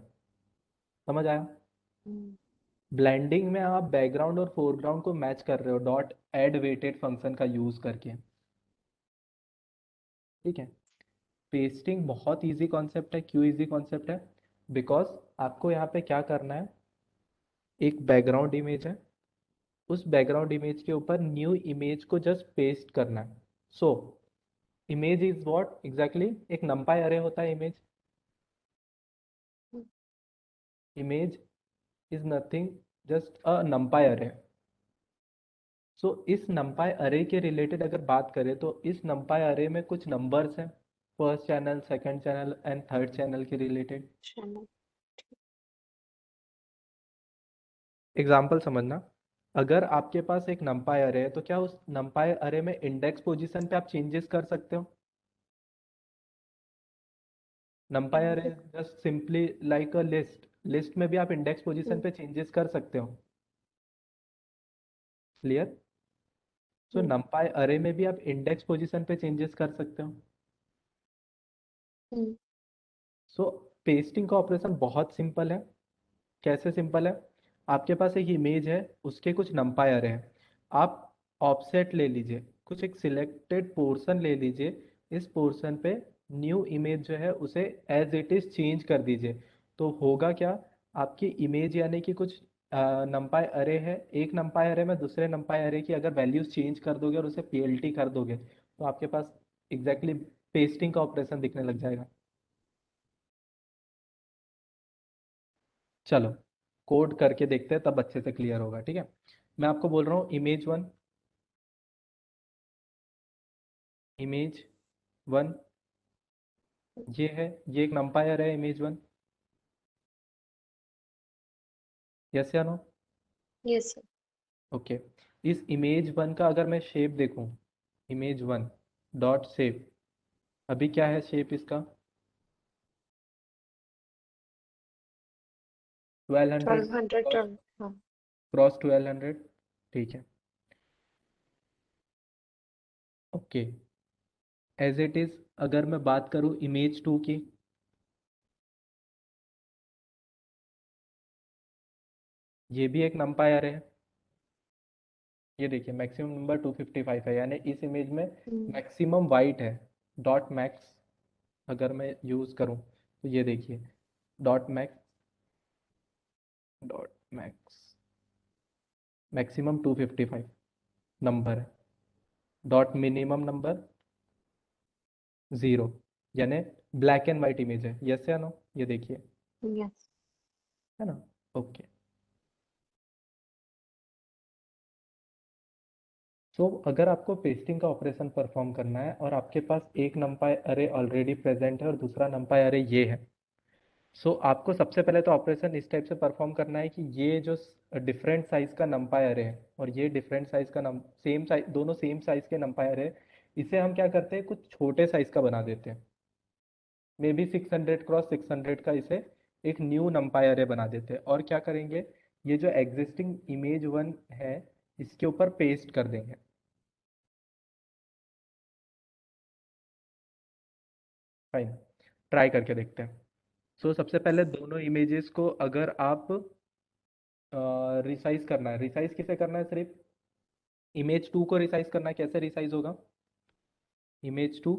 समझ आया?
Hmm.
ब्लेंडिंग में आप बैकग्राउंड और फोरग्राउंड को मैच कर रहे हो डॉट एड वेटेड फंक्शन का यूज करके। ठीक है। पेस्टिंग बहुत इजी कॉन्सेप्ट है। क्यों इजी कॉन्सेप्ट है? बिकॉज आपको यहाँ पे क्या करना है, एक बैकग्राउंड इमेज है, उस बैकग्राउंड इमेज के ऊपर न्यू इमेज को जस्ट पेस्ट करना है। So image is what exactly, एक नंपाई अरे होता है image. Image is nothing just a नंपाई अरे। सो इस नंपाई अरे के रिलेटेड अगर बात करें तो इस नंपाई अरे में कुछ नंबर्स हैं, first channel, second channel and third channel के रिलेटेड।
चलो.
एग्जाम्पल समझना, अगर आपके पास एक नंपाई अरे है तो क्या उस नंपाई अरे में इंडेक्स पोजीशन पे आप चेंजेस कर सकते हो? नंपाई अरे just simply like a list, list में भी आप इंडेक्स पोजीशन पे चेंजेस कर सकते हो। क्लियर? सो
हम्म,
numpy अरे में भी आप इंडेक्स पोजीशन पे चेंजेस कर सकते हो।
हम्म,
सो पेस्टिंग का ऑपरेशन बहुत सिंपल है। कैसे सिंपल है? आपके पास एक इमेज है, उसके कुछ नंपायर हैं। आप ऑफसेट ले लीजिए, कुछ एक सिलेक्टेड पोर्शन ले लीजिए। इस पोर्शन पे न्यू इमेज जो है उसे एज इट इज चेंज कर दीजिए। तो होगा क्या, आपकी इमेज यानी कि कुछ नंपाई अरे है, एक नंपाई अरे में दूसरे नंपाई अरे की अगर वैल्यूज चेंज कर दोगे और उसे पीएलटी कर दोगे तो आपके पास एग्जैक्टली पेस्टिंग का ऑपरेशन दिखने लग जाएगा। चलो कोड करके देखते हैं, तब अच्छे से क्लियर होगा। ठीक है, मैं आपको बोल रहा हूँ इमेज 1, इमेज 1 ये है, ये एक नंपायर है इमेज 1। यस या नो?
Yes sir.
ओके। इस इमेज 1 का अगर मैं शेप देखूं, इमेज 1 डॉट शेप, अभी क्या है शेप इसका? 1200
1200
क्रॉस,
टर्न, हाँ।
क्रॉस 1200। ठीक है, ओके। एज इट इज अगर मैं बात करूं इमेज 2 की, ये भी एक नंपायर है। ये देखिए मैक्सिमम नंबर 255 है, यानी इस इमेज में
हम्म,
मैक्सिमम वाइट है। डॉट मैक्स अगर मैं यूज़ करूं तो ये देखिए, dot max, dot max maximum 255 number है। डॉट मिनिमम नंबर 0, यानी ब्लैक एंड वाइट इमेज है। यस या नो? ये देखिए,
यस।
है ना? ओके। सो अगर आपको पेस्टिंग का ऑपरेशन परफॉर्म करना है और आपके पास एक नंपाई अरे ऑलरेडी प्रेजेंट है और दूसरा नंपाई अरे ये है, सो आपको सबसे पहले तो ऑपरेशन इस टाइप से परफॉर्म करना है कि ये जो डिफरेंट साइज का नंपाई अरे है और ये डिफरेंट साइज का नम सेम साइज, दोनों सेम साइज के नंपाई अरे है, इसे हम क्या करते हैं, कुछ छोटे साइज का बना देते हैं। मे बी 600 क्रॉस 600 का इसे एक न्यू नंपाई अरे बना देते हैं। और क्या करेंगे, ये जो एग्जिस्टिंग इमेज 1 है इसके ऊपर पेस्ट कर देंगे। फाइन, ट्राई करके देखते हैं। सो सबसे पहले दोनों इमेजेस को अगर आप रिसाइज करना है, रिसाइज किसे करना है, सिर्फ इमेज 2 को रिसाइज करना है। कैसे रिसाइज होगा? Image 2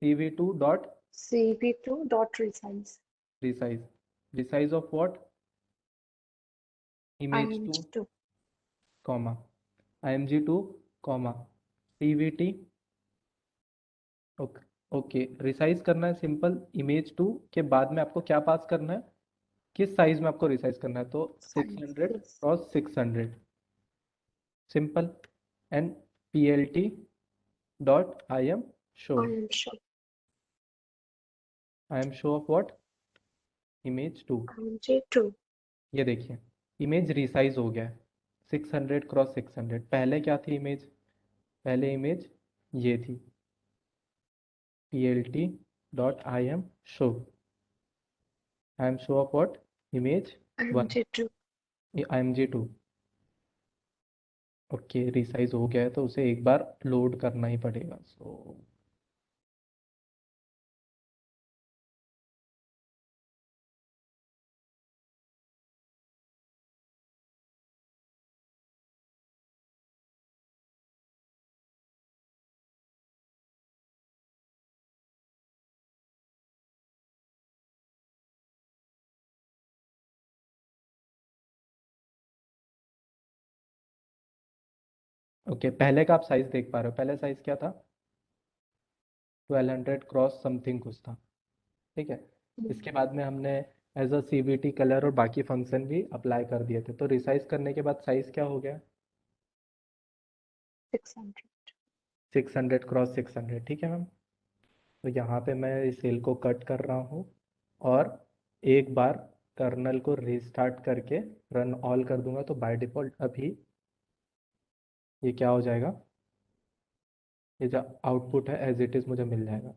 cv2 dot
CV2 dot resize,
resize, resize of what? Image 2
IMG2।
Comma img2 comma cvt। Okay, okay resize करना है सिंपल। इमेज 2 के बाद में आपको क्या पास करना है, किस साइज में आपको रिसाइज करना है, तो
size,
600
yes.
Cross 600, simple. And plt dot
I am sure,
I M show of what? Image 2।
IMG2।
ये देखिए इमेज रिसाइज हो गया है 600 क्रॉस 600। पहले क्या थी इमेज? पहले इमेज ये थी, plt dot I M show, I M show of what? Image 1,
IMG2।
img2। Okay resize हो गया है तो उसे एक बार लोड करना ही पड़ेगा। सो ओके, पहले का आप साइज देख पा रहे हो, पहले साइज क्या था? 1200 क्रॉस समथिंग कुछ था। ठीक है, इसके बाद में हमने एज अ सीवीटी कलर और बाकी फंक्शन भी अप्लाई कर दिए थे, तो रिसाइज करने के बाद साइज क्या हो गया?
600।
600 क्रॉस 600। ठीक है मैम, तो यहाँ पे मैं इस सेल को कट कर रहा हूँ और एक बार कर्नल को रीस्टार्ट करके रन ऑल कर दूंगा तो बाय डिफॉल्ट अभी ये क्या हो जाएगा, ये जो आउटपुट है एज इट इज़ मुझे मिल जाएगा।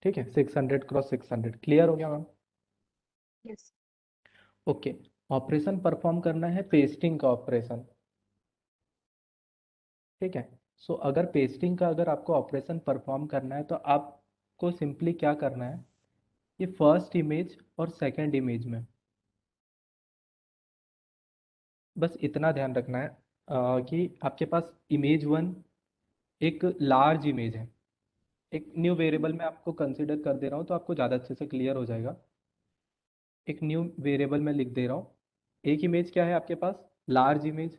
ठीक है, 600 क्रॉस 600 क्लियर हो गया ma'am?
Yes.
Okay, operation perform करना है पेस्टिंग का ऑपरेशन, ठीक है। सो अगर पेस्टिंग का अगर आपको ऑपरेशन परफॉर्म करना है तो आपको सिंपली क्या करना है, ये फर्स्ट इमेज और सेकंड इमेज में बस इतना ध्यान रखना है कि आपके पास इमेज वन एक लार्ज इमेज है। एक न्यू वेरिएबल में आपको कंसिडर कर दे रहा हूँ तो आपको ज़्यादा अच्छे से क्लियर हो जाएगा। एक न्यू वेरिएबल में लिख दे रहा हूँ। एक इमेज क्या है आपके पास, large image,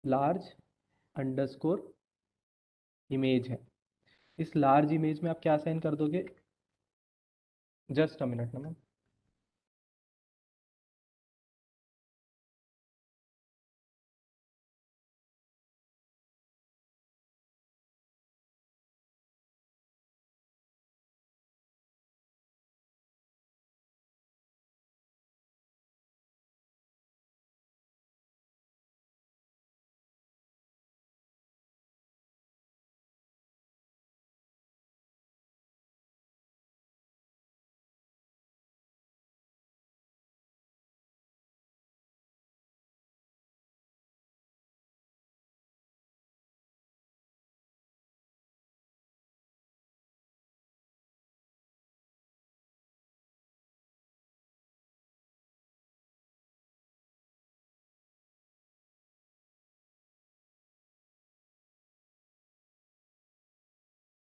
large underscore image है। इस लार्ज इमेज में आप क्या साइन कर दोगे, जस्ट अ मिनट ना ma'am.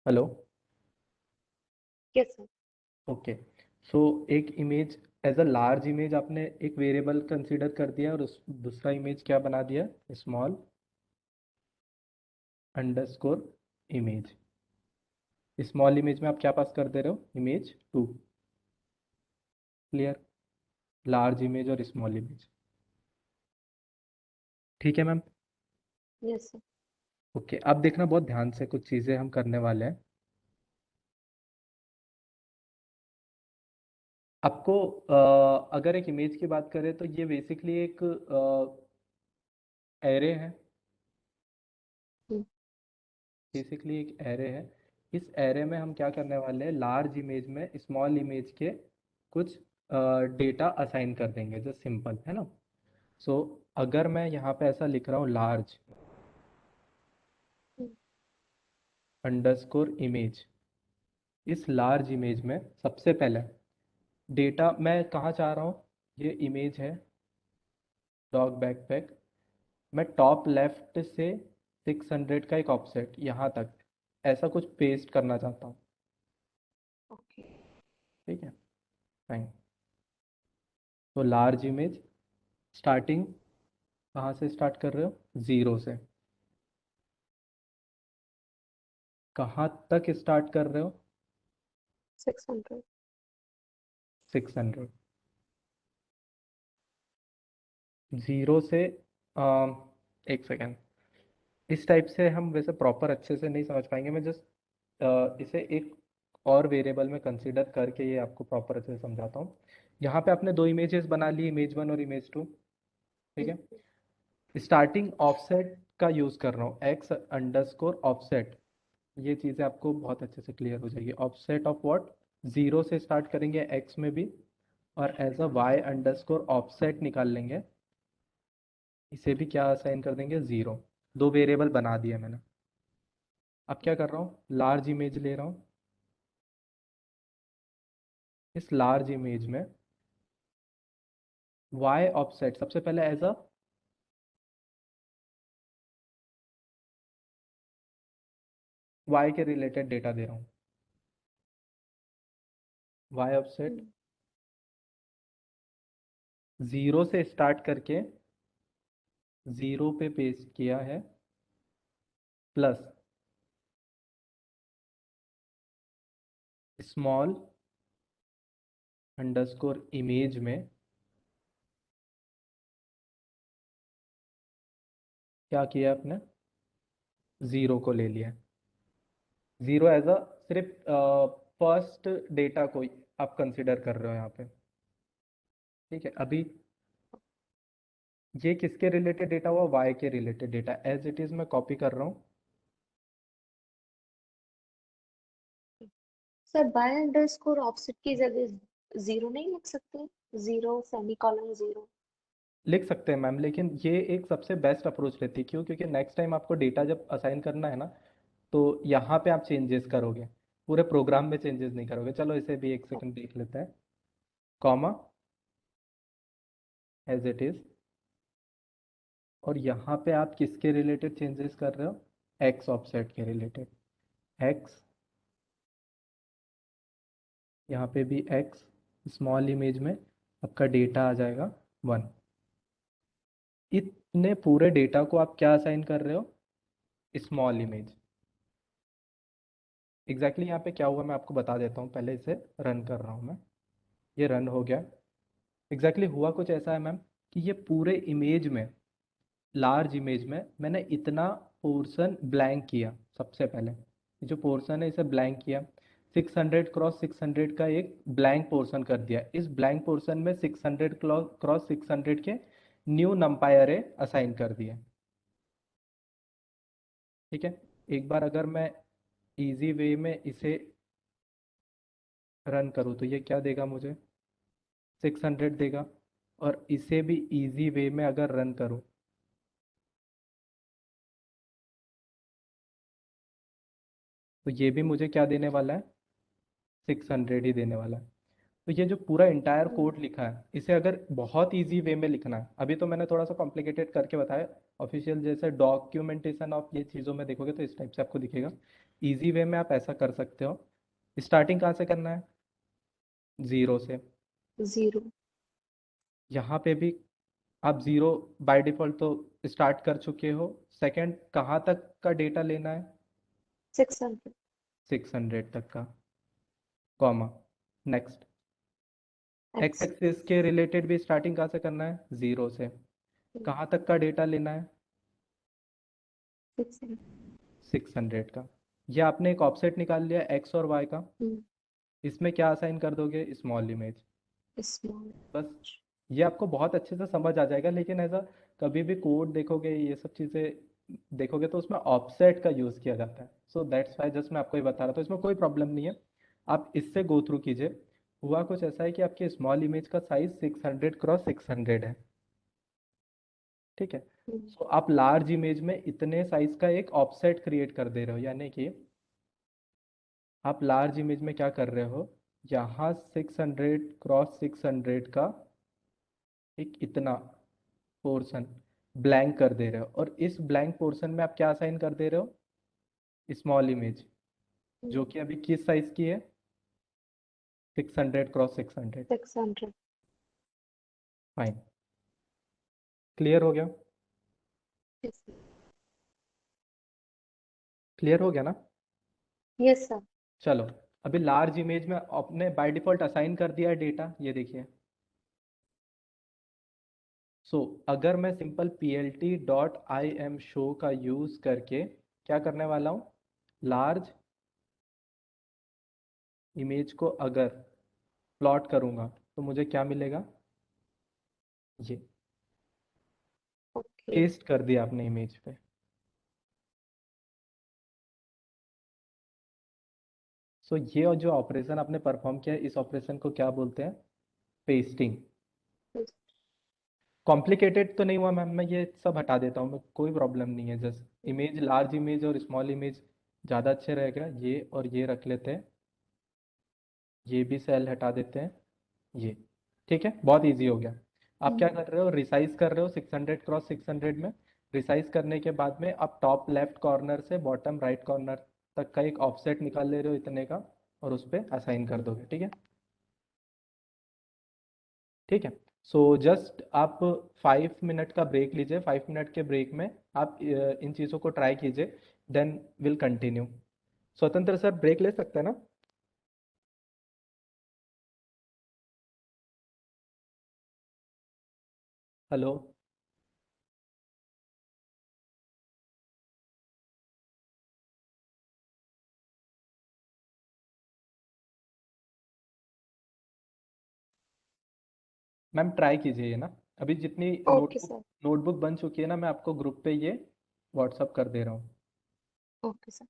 Hello.
Yes sir.
Okay, so एक image as a large image आपने एक वेरिएबल कंसीडर कर दिया और उस दूसरा इमेज क्या बना दिया, small underscore image. Small image में आप क्या पास कर दे रहे हो, image two. Clear, large image और स्मॉल इमेज, ठीक है मैम?
Yes sir.
ओके, अब देखना बहुत ध्यान से, कुछ चीज़ें हम करने वाले हैं। आपको अगर एक इमेज की बात करें तो ये बेसिकली एक एरे है, बेसिकली एक एरे है। इस एरे में हम क्या करने वाले हैं, लार्ज इमेज में स्मॉल इमेज के कुछ डेटा असाइन कर देंगे, जो सिंपल है ना। सो अगर मैं यहाँ पे ऐसा लिख रहा हूँ, लार्ज अंडरस्कोर इमेज, इस लार्ज इमेज में सबसे पहले डेटा मैं कहाँ चाह रहा हूँ, ये इमेज है डॉग बैकपैक, मैं टॉप लेफ्ट से 600 का एक ऑफसेट यहाँ तक ऐसा कुछ पेस्ट करना चाहता हूँ,
ओके।
ठीक है, फाइन। तो लार्ज इमेज स्टार्टिंग कहाँ से स्टार्ट कर रहे हो, ज़ीरो से, कहाँ तक स्टार्ट कर रहे हो,
600।
600, ज़ीरो से एक सेकेंड। इस टाइप से हम वैसे प्रॉपर अच्छे से नहीं समझ पाएंगे, मैं जस्ट इसे एक और वेरिएबल में कंसीडर करके ये आपको प्रॉपर अच्छे से समझाता हूँ। यहाँ पे आपने दो इमेजेस बना ली, इमेज वन और इमेज टू, ठीक है। स्टार्टिंग ऑफसेट का यूज़ कर रहा हूँ, एक्स अंडरस्कोर ऑफसेट, ये चीज़ें आपको बहुत अच्छे से क्लियर हो जाएगी। ऑफसेट ऑफ व्हाट, ज़ीरो से स्टार्ट करेंगे एक्स में भी, और as a y underscore offset निकाल लेंगे, इसे भी क्या असाइन कर देंगे, ज़ीरो। दो वेरिएबल बना दिए मैंने। अब क्या कर रहा हूँ, लार्ज इमेज ले रहा हूँ, इस लार्ज इमेज में वाई ऑफसेट सबसे पहले एज अ वाई के रिलेटेड डेटा दे रहा हूँ, वाई ऑफसेट ज़ीरो से स्टार्ट करके ज़ीरो पे पेस्ट किया है, प्लस स्मॉल अंडरस्कोर इमेज में क्या किया आपने, ज़ीरो को ले लिया, ज़ीरो एज अ सिर्फ फर्स्ट डेटा को आप कंसिडर कर रहे हो यहाँ पे, ठीक है। अभी ये किसके रिलेटेड डेटा हुआ, वाई के related data, as it is मैं कॉपी कर रहा हूँ,
सर बाय अंडरस्कोर ऑफसेट की जगह जीरो नहीं लिख सकते? Zero semicolon zero.
लिख सकते हैं मैम, लेकिन ये एक सबसे बेस्ट अप्रोच रहती है। क्यों? क्योंकि नेक्स्ट टाइम आपको डेटा जब असाइन करना है ना, तो यहाँ पे आप चेंजेस करोगे, पूरे प्रोग्राम में चेंजेस नहीं करोगे। चलो इसे भी एक सेकंड देख लेते हैं। कॉमा एज इट इज, और यहाँ पे आप किसके रिलेटेड चेंजेस कर रहे हो? एक्स ऑफसेट के रिलेटेड। एक्स, यहाँ पे भी एक्स, स्मॉल इमेज में आपका डेटा आ जाएगा 1। इतने पूरे डेटा को आप क्या असाइन कर रहे हो? Small image. एग्जैक्टली यहाँ पे क्या हुआ मैं आपको बता देता हूँ, पहले इसे रन कर रहा हूँ मैं। ये रन हो गया। एग्जैक्टली हुआ कुछ ऐसा है मैम कि ये पूरे इमेज में, लार्ज इमेज में मैंने इतना पोर्शन ब्लैंक किया। सबसे पहले ये जो पोर्शन है इसे ब्लैंक किया। 600 क्रॉस 600 का एक ब्लैंक पोर्शन कर दिया। इस ब्लैंक पोर्शन में 600 क्रॉस 600 के न्यू नंपायर असाइन कर दिए। ठीक है, एक बार अगर मैं इजी वे में इसे रन करूँ तो ये क्या देगा मुझे? 600 देगा। और इसे भी इजी वे में अगर रन करूँ तो ये भी मुझे क्या देने वाला है? 600 ही देने वाला है। तो ये जो पूरा इंटायर कोड लिखा है, इसे अगर बहुत इजी वे में लिखना है, अभी तो मैंने थोड़ा सा कॉम्प्लिकेटेड करके बताया। ऑफिशियल जैसे डॉक्यूमेंटेशन ऑफ ये चीज़ों में देखोगे तो इस टाइप से आपको दिखेगा। इजी वे में आप ऐसा कर सकते हो। स्टार्टिंग कहाँ से करना है? ज़ीरो से।
जीरो।
यहाँ पे भी आप ज़ीरो बाय डिफ़ॉल्ट तो स्टार्ट कर चुके हो। सेकंड, कहाँ तक का डेटा लेना है?
600।
600 तक का, comma next. X
x.
Axis के रिलेटेड भी स्टार्टिंग कहाँ से करना है? ज़ीरो से। कहाँ तक का डेटा लेना है?
600।
600 का। ये आपने एक ऑफसेट निकाल लिया एक्स और वाई का। इसमें क्या असाइन कर दोगे? Small image.
स्मॉल।
बस, ये आपको बहुत अच्छे से समझ आ जाएगा। लेकिन ऐसा कभी भी कोड देखोगे, ये सब चीज़ें देखोगे तो उसमें ऑफसेट का यूज़ किया जाता है। सो दैट्स वाई जस्ट मैं आपको ये बता रहा था, इसमें कोई प्रॉब्लम नहीं है। आप इससे गो थ्रू कीजिए। हुआ कुछ ऐसा है कि आपके स्मॉल इमेज का साइज 600 क्रॉस 600 है। ठीक है, सो आप लार्ज इमेज में इतने साइज का एक ऑफसेट क्रिएट कर दे रहे हो, यानी कि आप लार्ज इमेज में क्या कर रहे हो? यहाँ 600 क्रॉस 600 का एक इतना पोर्शन ब्लैंक कर दे रहे हो, और इस ब्लैंक पोर्शन में आप क्या असाइन कर दे रहे हो? स्मॉल इमेज, जो कि अभी किस साइज की है? 600 क्रॉस 600।
600।
फाइन, क्लियर हो गया? क्लियर हो गया ना?
Yes sir.
चलो, अभी लार्ज इमेज में आपने बाय डिफॉल्ट असाइन कर दिया है डेटा, ये देखिए। सो अगर मैं simple plt dot I M show का यूज करके क्या करने वाला हूँ? लार्ज इमेज को अगर प्लॉट करूंगा तो मुझे क्या मिलेगा? ये
ओके।
पेस्ट कर दिया आपने इमेज पे। सो ये और जो ऑपरेशन आपने परफॉर्म किया है, इस ऑपरेशन को क्या बोलते हैं? पेस्टिंग। कॉम्प्लिकेटेड तो नहीं हुआ मैम? मैं ये सब हटा देता हूँ, मैं कोई प्रॉब्लम नहीं है। जस्ट इमेज, लार्ज इमेज और स्मॉल इमेज ज़्यादा अच्छे रहेगा। ये और ये रख लेते हैं, ये भी सेल हटा देते हैं, ये। ठीक है, बहुत इजी हो गया। आप क्या कर रहे हो? रिसाइज कर रहे हो 600 क्रॉस 600 में। रिसाइज करने के बाद में आप टॉप लेफ्ट कॉर्नर से बॉटम राइट कॉर्नर तक का एक ऑफसेट निकाल ले रहे हो इतने का, और उस पर असाइन कर दोगे। ठीक है, ठीक है। सो जस्ट आप 5 मिनट का ब्रेक लीजिए। 5 मिनट के ब्रेक में आप इन चीज़ों को ट्राई कीजिए, देन विल कंटिन्यू। स्वतंत्र सर ब्रेक ले सकते हैं ना? हेलो। मैम ट्राई कीजिए ये ना। अभी जितनी
ओके
नोटबुक
सर।
नोटबुक बन चुकी है ना, मैं आपको ग्रुप पे ये व्हाट्सअप कर दे रहा हूँ।
Okay sir.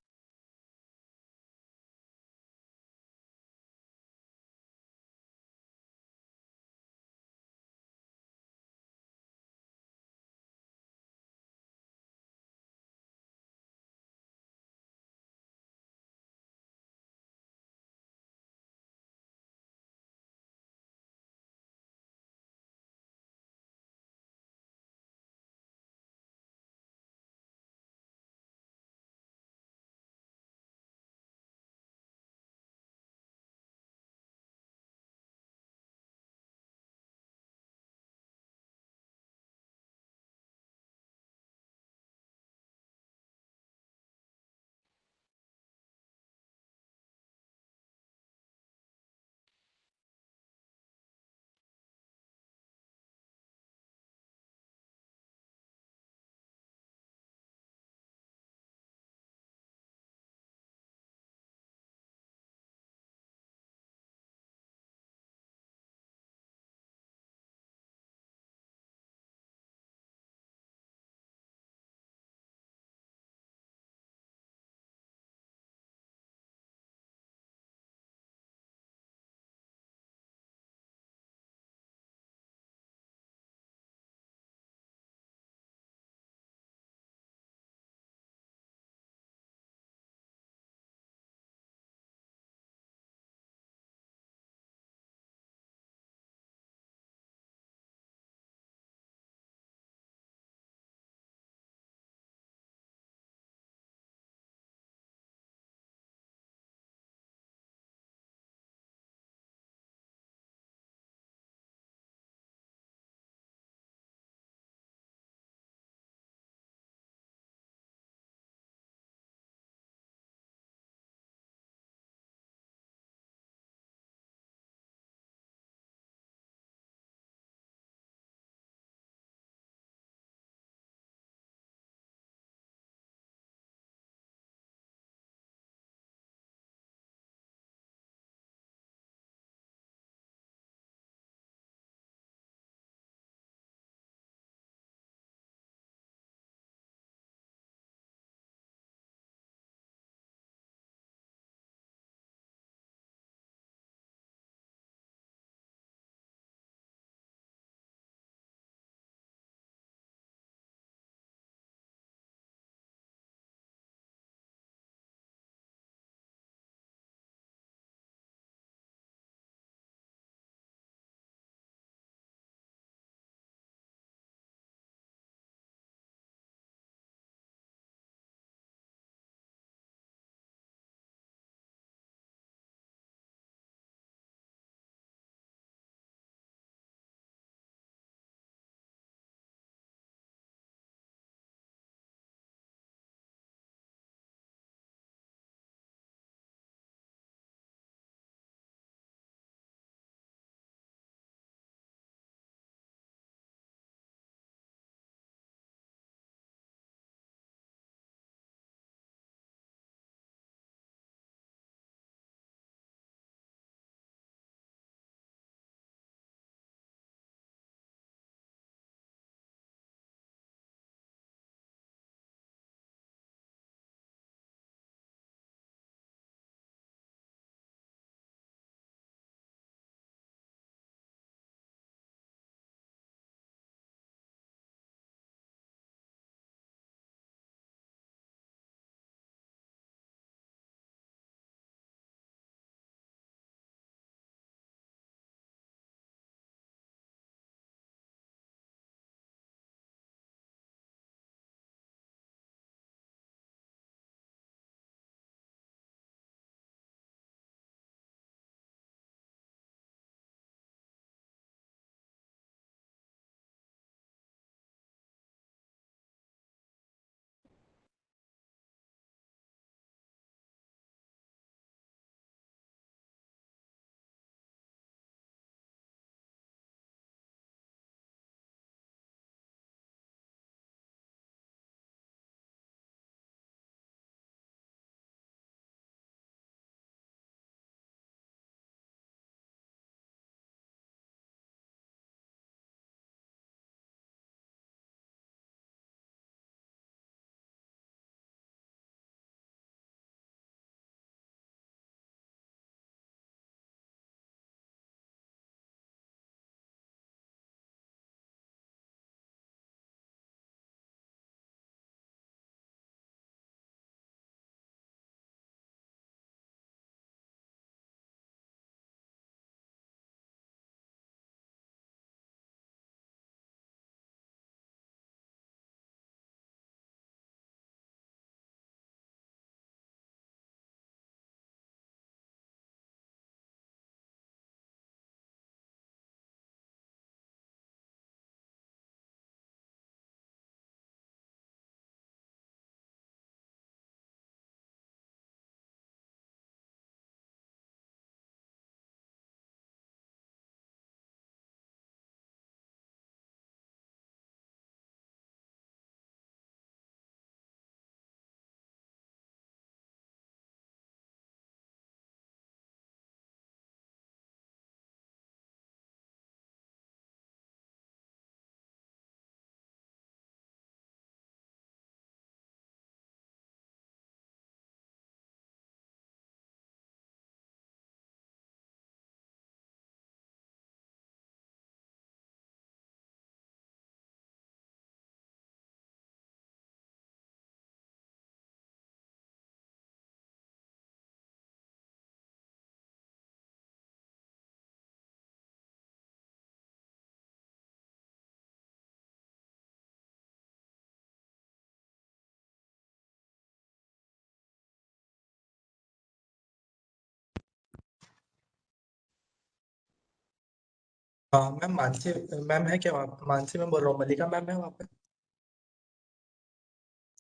हाँ मैम, मानसी मैम है क्या वहाँ पे? मानसी मैम बोल रहा हूँ, मल्लिका मैम है वहाँ पे?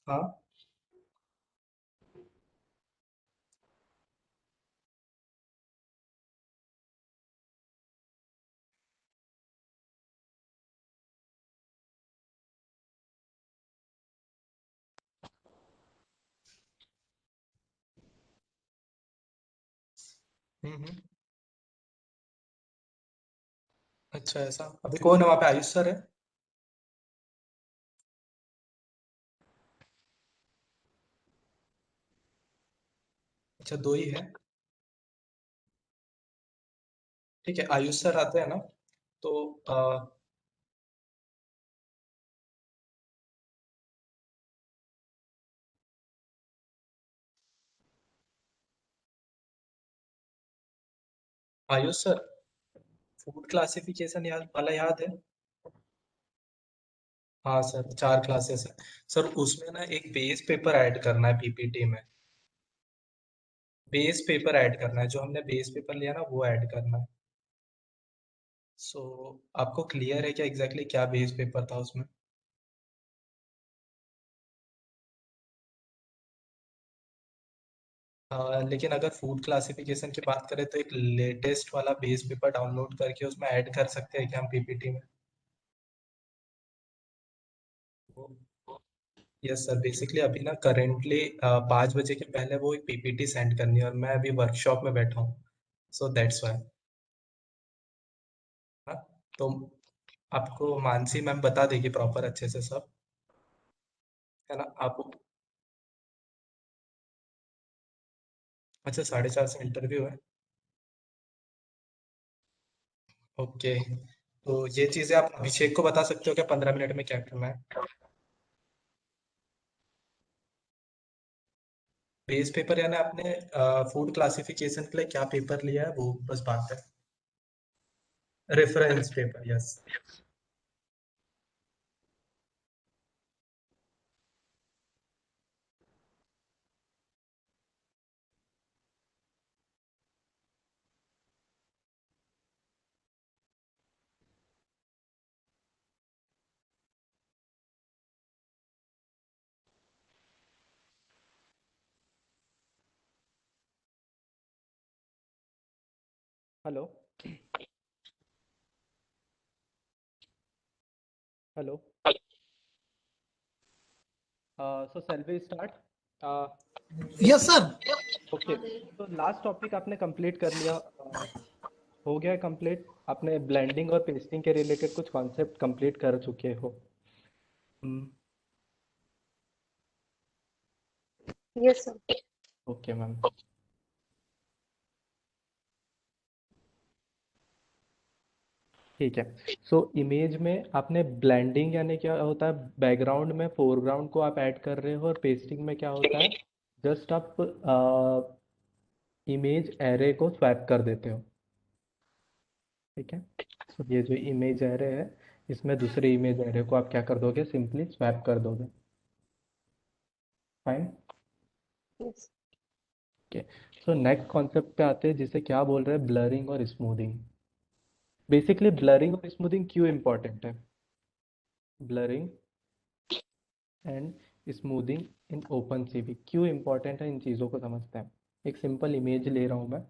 हाँ। हम्म। अच्छा, ऐसा अभी कौन है वहाँ पे? आयुष सर है? अच्छा, दो ही है। ठीक है, आयुष सर आते हैं ना, तो आयुष सर, फूड क्लासिफिकेशन याद वाला याद है? हाँ सर, 4 क्लासेस है सर। उसमें ना एक बेस पेपर ऐड करना है पीपीटी में। बेस पेपर ऐड करना है, जो हमने बेस पेपर लिया ना वो ऐड करना है। सो आपको क्लियर है क्या एग्जैक्टली क्या बेस पेपर था उसमें? लेकिन अगर फूड क्लासिफिकेशन की बात करें तो एक लेटेस्ट वाला बेस पेपर डाउनलोड करके उसमें ऐड कर सकते हैं क्या हम पीपीटी में? यस सर, बेसिकली अभी ना करेंटली 5 बजे के पहले वो एक पीपीटी सेंड करनी है और मैं अभी वर्कशॉप में बैठा हूँ। So that's why. हाँ, तो आपको मानसी मैम बता देगी प्रॉपर अच्छे से सब, है ना आप? अच्छा, 4:30 से इंटरव्यू है। ओके, तो ये चीज़ें आप अभिषेक को बता सकते हो क्या 15 मिनट में क्या करना है? बेस पेपर यानी आपने फूड क्लासिफिकेशन के लिए क्या पेपर लिया है वो बस बात है। Reference paper, yes.
Hello. Hello. So shall we start?
Yes, sir.
Okay, तो लास्ट टॉपिक आपने कंप्लीट कर लिया। हो गया कंप्लीट। आपने ब्लेंडिंग और पेस्टिंग के रिलेटेड कुछ कॉन्सेप्ट कंप्लीट कर चुके हो।
Yes, sir.
Okay ma'am. ठीक है। सो इमेज में आपने ब्लेंडिंग यानी क्या होता है, बैकग्राउंड में फोरग्राउंड को आप ऐड कर रहे हो, और पेस्टिंग में क्या होता है, जस्ट आप इमेज एरे को स्वैप कर देते हो। ठीक है। सो ये जो इमेज एरे है, इसमें दूसरे इमेज एरे को आप क्या कर दोगे, सिंपली स्वैप कर दोगे। Fine.
Yes.
Okay. So next concept पे आते हैं, जिसे क्या बोल रहे हैं, ब्लरिंग और स्मूथिंग। बेसिकली ब्लरिंग और स्मूथिंग क्यों इंपॉर्टेंट है? Blurring and smoothing in open CV क्यों इंपॉर्टेंट है, इन चीज़ों को समझते हैं। एक सिंपल इमेज ले रहा हूँ मैं,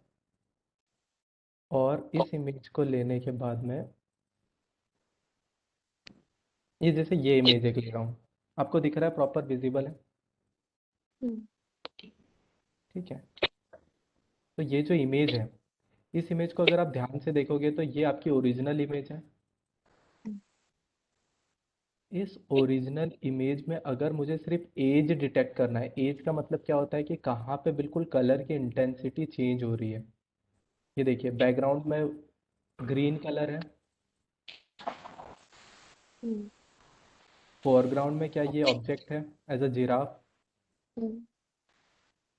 और इस इमेज को लेने के बाद में, ये जैसे ये इमेज एक ले रहा हूँ, आपको दिख रहा है, प्रॉपर विजिबल है।
Hmm.
ठीक है। तो ये जो इमेज है, इस इमेज को अगर आप ध्यान से देखोगे तो ये आपकी ओरिजिनल इमेज है। इस ओरिजिनल इमेज में अगर मुझे सिर्फ एज डिटेक्ट करना है, एज का मतलब क्या होता है कि कहाँ पे बिल्कुल कलर की इंटेंसिटी चेंज हो रही है। ये देखिए, बैकग्राउंड में ग्रीन कलर है,
Hmm.
फोरग्राउंड में क्या ये ऑब्जेक्ट है, एज अ जिराफ।
Hmm.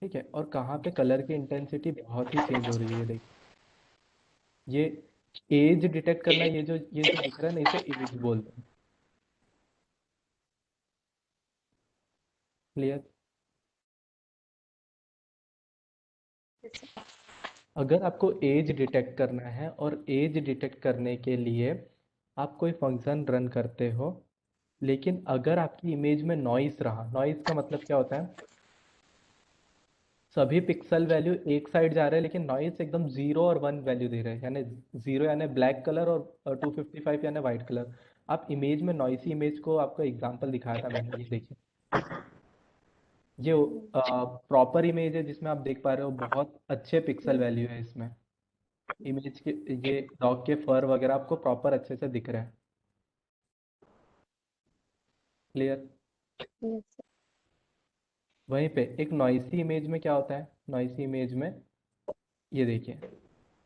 ठीक है, और कहाँ पे कलर की इंटेंसिटी बहुत ही चेंज हो रही है, देखिए। ये एज डिटेक्ट करना, ये जो दिख रहा है ना, इसे एज बोलते हैं। क्लियर?
Yes, sir.
अगर आपको एज डिटेक्ट करना है और एज डिटेक्ट करने के लिए आप कोई फंक्शन रन करते हो, लेकिन अगर आपकी इमेज में नॉइस रहा, नॉइस का मतलब क्या होता है, सभी पिक्सल वैल्यू एक साइड जा रहे हैं लेकिन नॉइस एकदम 0 और 1 वैल्यू दे रहे हैं, यानी 0 यानी ब्लैक कलर और 255 यानी वाइट कलर। आप इमेज में नॉइसी इमेज को आपको एग्जांपल दिखाया था मैंने, ये देखिए, ये प्रॉपर इमेज है जिसमें आप देख पा रहे हो बहुत अच्छे पिक्सल वैल्यू है इसमें। इमेज के ये डॉग के फर वगैरह आपको प्रॉपर अच्छे से दिख रहे हैं। क्लियर?
yes,
वहीं पे एक नॉइसी इमेज में क्या होता है, नॉइसी इमेज में ये देखिए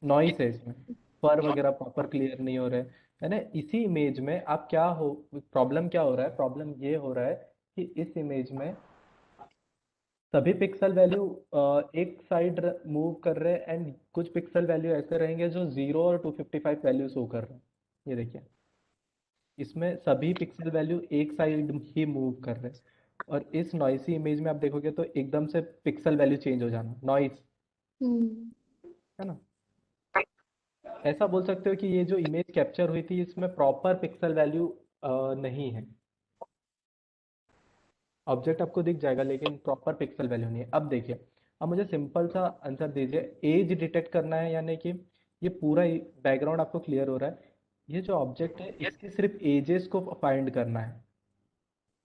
नॉइस है इसमें, फर वगैरह प्रॉपर क्लियर नहीं हो रहे हैं, है ना। इसी इमेज में आप क्या हो, प्रॉब्लम क्या हो रहा है, प्रॉब्लम ये हो रहा है कि इस इमेज में सभी पिक्सल वैल्यू एक साइड मूव कर रहे हैं एंड कुछ पिक्सल वैल्यू ऐसे रहेंगे जो 0 और 255 वैल्यू शो कर रहे हैं। ये देखिए इसमें सभी पिक्सल वैल्यू एक साइड ही मूव कर रहे हैं, और इस नॉइसी इमेज में आप देखोगे तो एकदम से पिक्सल वैल्यू चेंज हो जाना, नॉइस, है ना। ऐसा बोल सकते हो कि ये जो इमेज कैप्चर हुई थी इसमें प्रॉपर पिक्सल वैल्यू नहीं है। ऑब्जेक्ट आपको दिख जाएगा लेकिन प्रॉपर पिक्सल वैल्यू नहीं है। अब देखिए, अब मुझे सिंपल सा आंसर दीजिए, एज डिटेक्ट करना है यानी कि ये पूरा बैकग्राउंड आपको क्लियर हो रहा है, ये जो ऑब्जेक्ट है इसके सिर्फ एजेस को फाइंड करना है।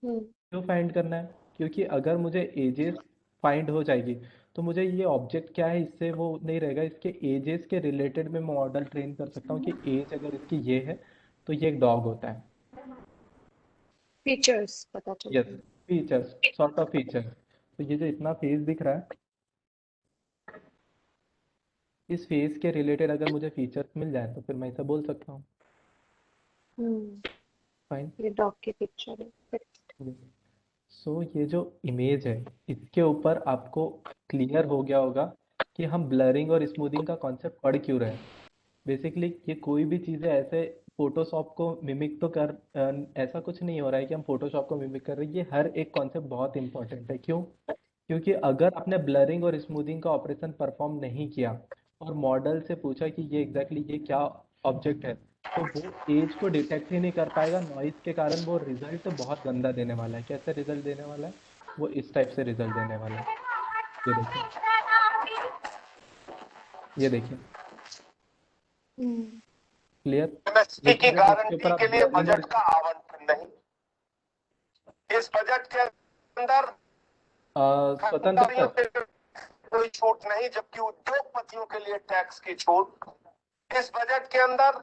क्यों फाइंड करना है, क्योंकि अगर मुझे एजेस फाइंड हो जाएगी तो मुझे ये ऑब्जेक्ट क्या है इससे वो नहीं रहेगा, इसके एजेस के रिलेटेड में मैं मॉडल ट्रेन कर सकता हूँ कि एज अगर इसकी ये है तो ये एक डॉग होता है।
फीचर्स पता
यस,
चलते हैं।
Features, sort of features. तो ये जो इतना फेस दिख रहा है, इस फेस के रिलेटेड अगर मुझे फीचर्स मिल जाए तो फिर मैं इसे बोल सकता हूँ।
हम्म
फाइन।
ये डॉग की पिक्चर है।
सो ये जो इमेज है इसके ऊपर आपको क्लियर हो गया होगा कि हम ब्लरिंग और स्मूथिंग का कॉन्सेप्ट पढ़ क्यों रहे हैं। बेसिकली ये कोई भी चीज़ें ऐसे फोटोशॉप को मिमिक तो कर ऐसा कुछ नहीं हो रहा है कि हम फोटोशॉप को मिमिक कर रहे हैं, ये हर एक कॉन्सेप्ट बहुत इंपॉर्टेंट है। क्यों? क्योंकि अगर आपने ब्लरिंग और स्मूथिंग का ऑपरेशन परफॉर्म नहीं किया और मॉडल से पूछा कि ये एग्जैक्टली ये क्या ऑब्जेक्ट है, तो वो एज को डिटेक्ट ही नहीं कर पाएगा, नॉइस के कारण वो रिजल्ट बहुत गंदा देने वाला है। कैसे रिजल्ट देने वाला है, वो इस टाइप से रिजल्ट देने वाला है। ये देखिए, ये देखिए,
हम्म
क्लियर।
एमएसपी की
लेकिन जब इसके ऊपर
गारंटी
आप
के लिए
ब्लरिंग और
बजट का आवंटन नहीं, इस बजट के अंदर
स्वतंत्र
खरीदारियों
सर,
के लिए कोई छूट नहीं, जबकि उद्योगपतियों के लिए टैक्स की छूट। इस बजट के अंदर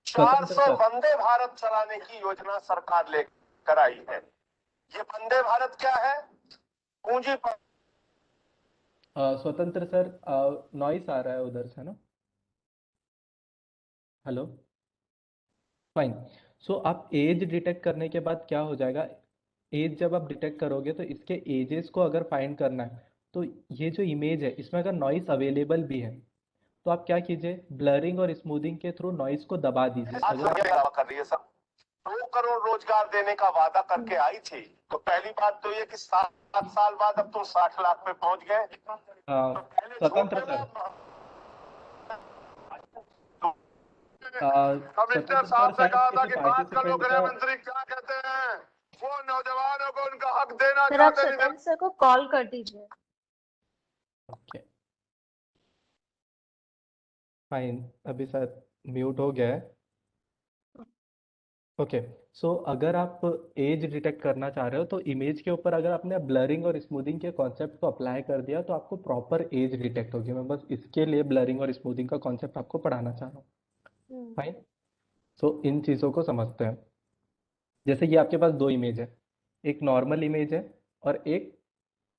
स्वतंत्र
400
सर,
वंदे भारत चलाने की योजना सरकार लेकर आई है। ये वंदे भारत क्या है? पूंजी पर
स्वतंत्र सर, नॉइस आ रहा है उधर से ना। हेलो। फाइन। सो आप एज डिटेक्ट करने के बाद क्या हो जाएगा, एज जब आप डिटेक्ट करोगे तो इसके एजेस को अगर फाइंड करना है तो ये जो इमेज है इसमें अगर नॉइस अवेलेबल भी है तो आप क्या कीजिए, ब्लरिंग और स्मूथिंग के थ्रू नॉइस को दबा दीजिए। अगर आप
दावा कर रही है सब 2 करोड़ रोजगार देने का वादा करके आई थी। तो पहली बात तो ये कि 7 साल बाद अब तुम 60 लाख पे पहुंच गए। तो पहले झूठ
स्वतंत्र
बोला।
सर,
कमिश्नर
स्वतंत्र सर
साहब ने
शायद
कहा था
किसी
कि बात कर लो,
पार्टिसिपेंट
गृह
का,
मंत्री क्या कहते हैं। वो नौजवानों को उनका हक देना
सर आप
चाहते नहीं।
स्वतंत्र सर को कॉल कर दीजिए।
ओके फाइन, अभी शायद म्यूट हो गया है। ओके, सो अगर आप एज डिटेक्ट करना चाह रहे हो तो इमेज के ऊपर अगर आपने ब्लरिंग और स्मूथिंग के कॉन्सेप्ट को अप्लाई कर दिया तो आपको प्रॉपर एज डिटेक्ट होगी। मैं बस इसके लिए ब्लरिंग और स्मूथिंग का कॉन्सेप्ट आपको पढ़ाना चाह रहा हूँ।
हम्म
फाइन। सो इन चीज़ों को समझते हैं। जैसे ये आपके पास दो इमेज है, एक नॉर्मल इमेज है और एक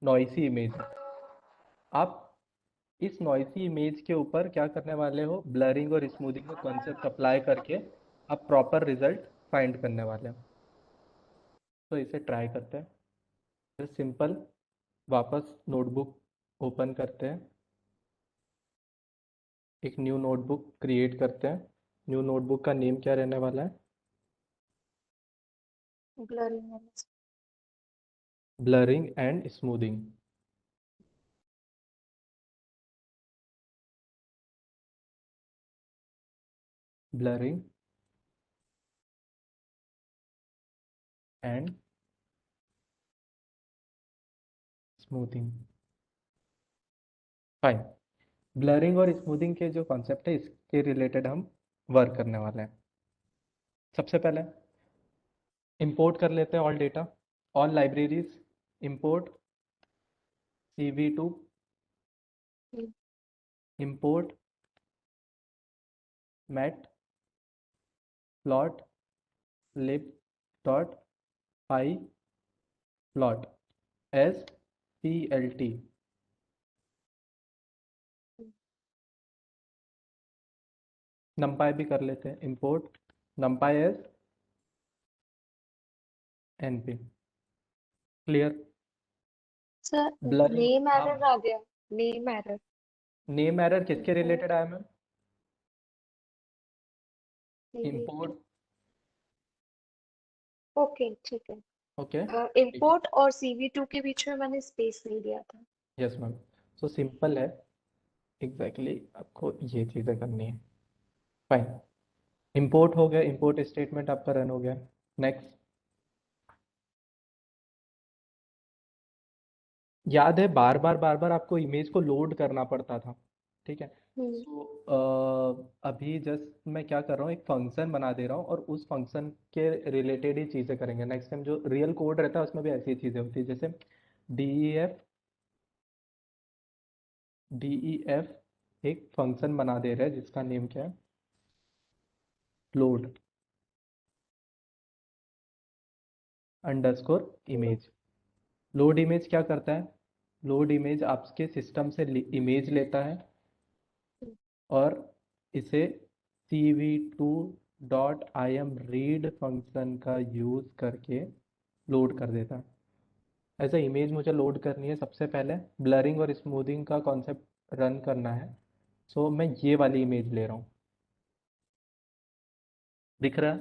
नॉइसी इमेज है। आप इस नॉइसी इमेज के ऊपर क्या करने वाले हो, ब्लरिंग और स्मूथिंग का कॉन्सेप्ट अप्लाई करके आप प्रॉपर रिजल्ट फाइंड करने वाले हो। तो इसे ट्राई करते हैं। फिर सिंपल वापस नोटबुक ओपन करते हैं, एक न्यू नोटबुक क्रिएट करते हैं। न्यू नोटबुक का नेम क्या रहने वाला है,
blurring
blurring and smoothing. blurring and smoothing। Fine. Blurring और स्मूथिंग के जो कॉन्सेप्ट है इसके रिलेटेड हम वर्क करने वाले हैं। सबसे पहले इंपोर्ट कर लेते हैं all data, all libraries, import cv2, import matplotlib lib dot py plot as clt। numpy भी कर लेते हैं, import numpy as np। Clear?
Sir
blurring
name error आ गया, नेम एरर।
नेम एरर किसके रिलेटेड आया मैम?
CV2
import.
ओके ठीक है।
ओके,
इंपोर्ट और CV2 के बीच में मैंने स्पेस नहीं दिया था।
Yes ma'am. सो सिंपल है, एग्जैक्टली आपको ये चीज़ें करनी है। फाइन, इंपोर्ट हो गया, इंपोर्ट स्टेटमेंट आपका रन हो गया। नेक्स्ट, याद है बार बार आपको इमेज को लोड करना पड़ता था, ठीक है? सो अभी जस्ट मैं क्या कर रहा हूँ, एक फंक्शन बना दे रहा हूँ और उस फंक्शन के रिलेटेड ही चीज़ें करेंगे। नेक्स्ट टाइम जो रियल कोड रहता है उसमें भी ऐसी चीज़ें होती है, जैसे DEF एक फंक्शन बना दे रहा है जिसका नेम क्या है, load underscore image. Load image क्या करता है? लोड इमेज आपके सिस्टम से इमेज लेता है और इसे cv2.imread फंक्शन का यूज करके लोड कर देता है। ऐसा इमेज मुझे लोड करनी है, सबसे पहले ब्लरिंग और स्मूथिंग का कॉन्सेप्ट रन करना है। सो मैं ये वाली इमेज ले रहा हूँ, दिख रहा है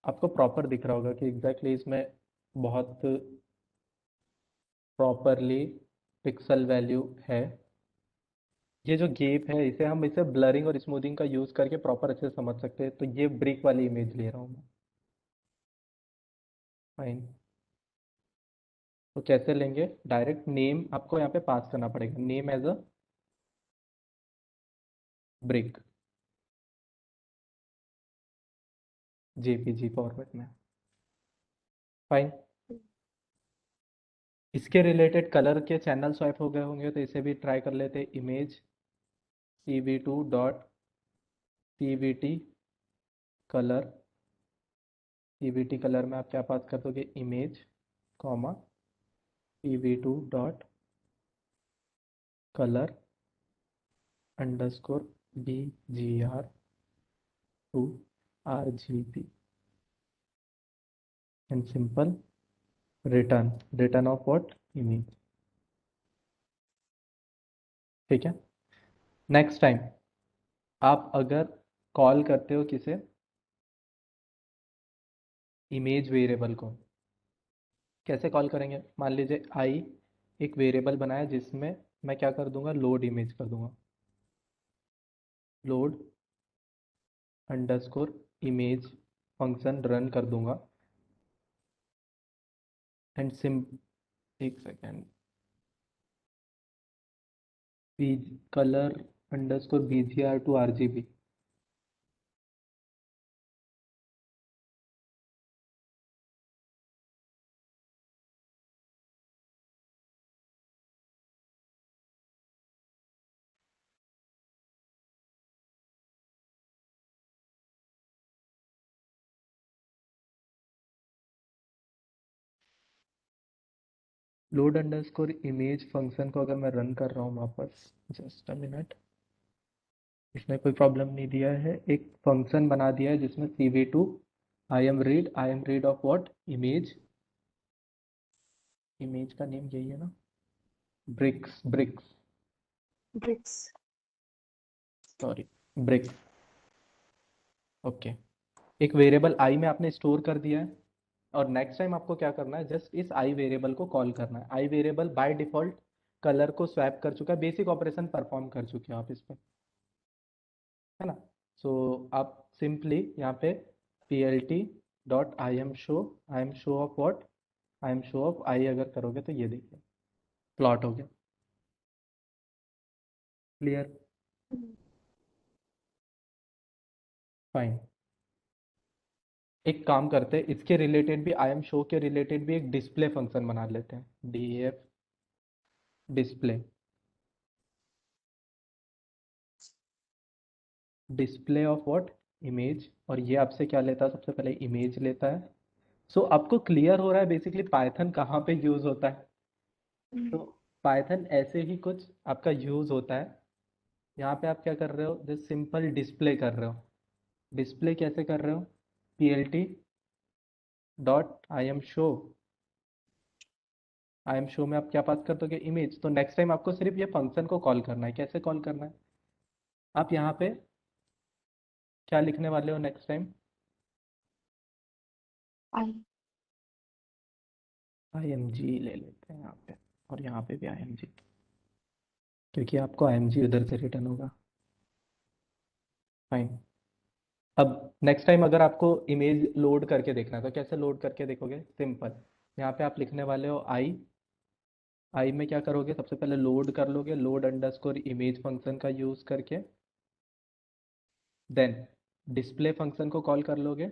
आपको? प्रॉपर दिख रहा होगा कि एग्जैक्टली इसमें बहुत प्रॉपरली पिक्सल वैल्यू है। ये जो गैप है इसे हम इसे ब्लरिंग और स्मूथिंग का यूज करके प्रॉपर अच्छे से समझ सकते हैं। तो ये ब्रिक वाली इमेज ले रहा हूँ मैं। फाइन, तो कैसे लेंगे? डायरेक्ट नेम आपको यहाँ पे पास करना पड़ेगा, name as a brick, JPG format में। फाइन, इसके रिलेटेड कलर के चैनल स्वाइप हो गए होंगे तो इसे भी ट्राई कर लेते। Image cv2.cvt colour, cvt colour में आप क्या पास कर दोगे? Image comma cv2 colour underscore bgr RGB and simple return of what? Image. ठीक है। नेक्स्ट टाइम आप अगर कॉल करते हो किसे, इमेज वेरिएबल को, कैसे कॉल करेंगे? मान लीजिए आई एक वेरिएबल बनाया जिसमें मैं क्या कर दूंगा, लोड इमेज कर दूंगा, load underscore image function run कर दूंगा एंड एक second, colour underscore BGR to RGB। Load underscore image function को अगर मैं रन कर रहा हूँ वापस, जस्ट अ मिनट, इसमें कोई प्रॉब्लम नहीं दिया है। एक फंक्शन बना दिया है जिसमें cv2 I M read of what? Image. Image का नेम यही है ना, bricks,
bricks.
Sorry, bricks. Okay, एक वेरिएबल आई में आपने स्टोर कर दिया है और नेक्स्ट टाइम आपको क्या करना है, जस्ट इस आई वेरिएबल को कॉल करना है। I variable by default colour को स्वैप कर चुका है, बेसिक ऑपरेशन परफॉर्म कर चुके हैं आप इस पर। है ना। सो आप सिंपली यहाँ पे plt dot I M show of what, I M show of I अगर करोगे तो ये देखिए प्लॉट हो गया। Clear,
hmm,
fine. एक काम करते हैं, इसके रिलेटेड भी आई एम शो के रिलेटेड भी एक डिस्प्ले फंक्शन बना लेते हैं, df display, display of what, image. और ये आपसे क्या लेता है, सबसे पहले इमेज लेता है। सो आपको क्लियर हो रहा है बेसिकली पाइथन कहाँ पे यूज होता है। तो
हम्म,
पाइथन ऐसे ही कुछ आपका यूज होता है। यहाँ पे आप क्या कर रहे हो, जस्ट सिंपल डिस्प्ले कर रहे हो। डिस्प्ले कैसे कर रहे हो, plt dot I M show में आप क्या पास कर दोगे, इमेज। तो नेक्स्ट टाइम आपको सिर्फ ये फंक्शन को कॉल करना है। कैसे कॉल करना है, आप यहाँ पे क्या लिखने वाले हो नेक्स्ट टाइम,
आई
img ले लेते हैं यहाँ पे, और यहाँ पे भी img, क्योंकि आपको img उधर से रिटर्न होगा। फाइन। अब नेक्स्ट टाइम अगर आपको इमेज लोड करके देखना है तो कैसे लोड करके देखोगे, सिंपल। यहाँ पे आप लिखने वाले हो आई में क्या करोगे, सबसे पहले लोड कर लोगे, लोड अंडरस्कोर इमेज फंक्शन का यूज करके। देन डिस्प्ले फंक्शन को कॉल कर लोगे,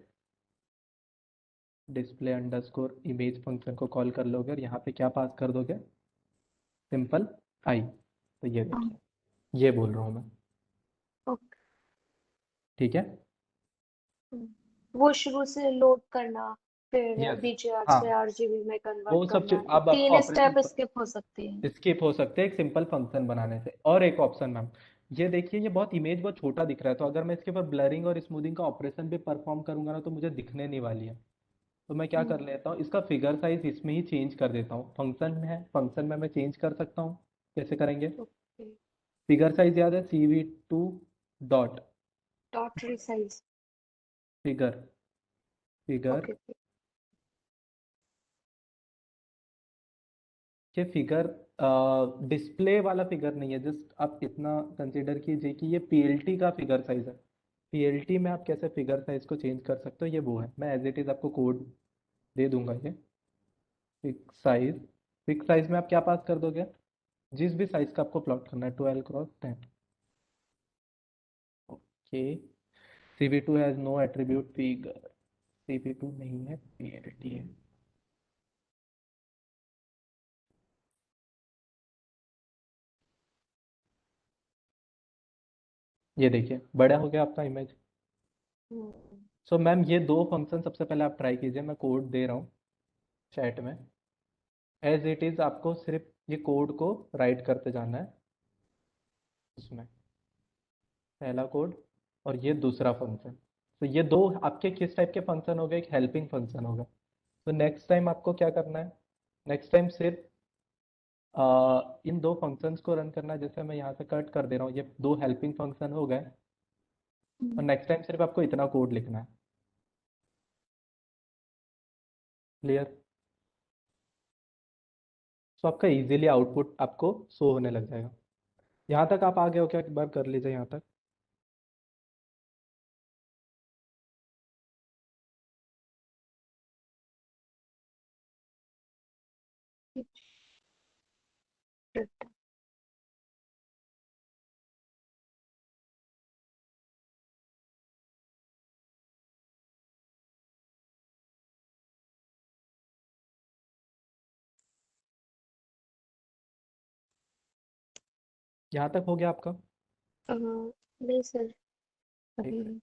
डिस्प्ले अंडरस्कोर इमेज फंक्शन को कॉल कर लोगे, और यहाँ पे क्या पास कर दोगे, सिंपल आई। तो ये देखिए, ये बोल रहा हूँ मैं,
ओके।
ठीक है।
वो शुरू से लोड करना, फिर
यस,
बीजीआर
हाँ,
से आरजीबी में कन्वर्ट
वो सब
करना, तो
अब आपको
तीन
ऑपरेशन
स्टेप स्किप हो सकते हैं।
स्किप हो सकते हैं एक सिंपल फंक्शन बनाने से। और एक ऑप्शन मैम, ये देखिए ये बहुत इमेज बहुत छोटा दिख रहा है, तो अगर मैं इसके ऊपर ब्लरिंग और स्मूथिंग का ऑपरेशन भी परफॉर्म करूंगा ना तो मुझे दिखने नहीं वाली है। तो मैं क्या कर
हम्म,
लेता हूँ, इसका फिगर साइज इसमें ही चेंज कर देता हूँ। फंक्शन में है, फंक्शन में मैं चेंज कर सकता हूँ। कैसे करेंगे,
ओके।
फिगर साइज याद है, cv2 dot
dot resize.
Figure, figure
okay okay.
के फिगर डिस्प्ले वाला फिगर नहीं है, जस्ट आप इतना कंसिडर कीजिए कि ये पीएलटी का फिगर साइज है। पीएलटी में आप कैसे फिगर साइज को चेंज कर सकते हो, ये वो है। मैं एज इट इज आपको कोड दे दूंगा। ये फिक्स साइज, फिक्स साइज में आप क्या पास कर दोगे, जिस भी साइज का आपको प्लॉट करना है, 12x10। Okay, cv2 has no attribute figure, cv2 नहीं है, पीएलटी है। ये देखिए बड़ा हो गया आपका इमेज।
हम्म,
सो मैम ये दो फंक्शन सबसे पहले आप ट्राई कीजिए, मैं कोड दे रहा हूँ चैट में। एज इट इज आपको सिर्फ ये कोड को राइट करते जाना है उसमें, पहला कोड और ये दूसरा फंक्शन। तो ये दो आपके किस टाइप के फंक्शन हो गए, एक हेल्पिंग फंक्शन होगा। तो नेक्स्ट टाइम आपको क्या करना है, नेक्स्ट टाइम सिर्फ इन दो फंक्शंस को रन करना है। जैसे मैं यहाँ से कट कर दे रहा हूँ, ये दो हेल्पिंग फंक्शन हो गए, और नेक्स्ट टाइम सिर्फ आपको इतना कोड लिखना है। क्लियर, तो आपका इजीली आउटपुट आपको शो होने लग जाएगा। यहाँ तक आप आ गए हो क्या, एक बार कर लीजिए यहाँ तक।
ठीक।
यहाँ तक हो गया आपका,
नहीं सर, अभी
ठीक है।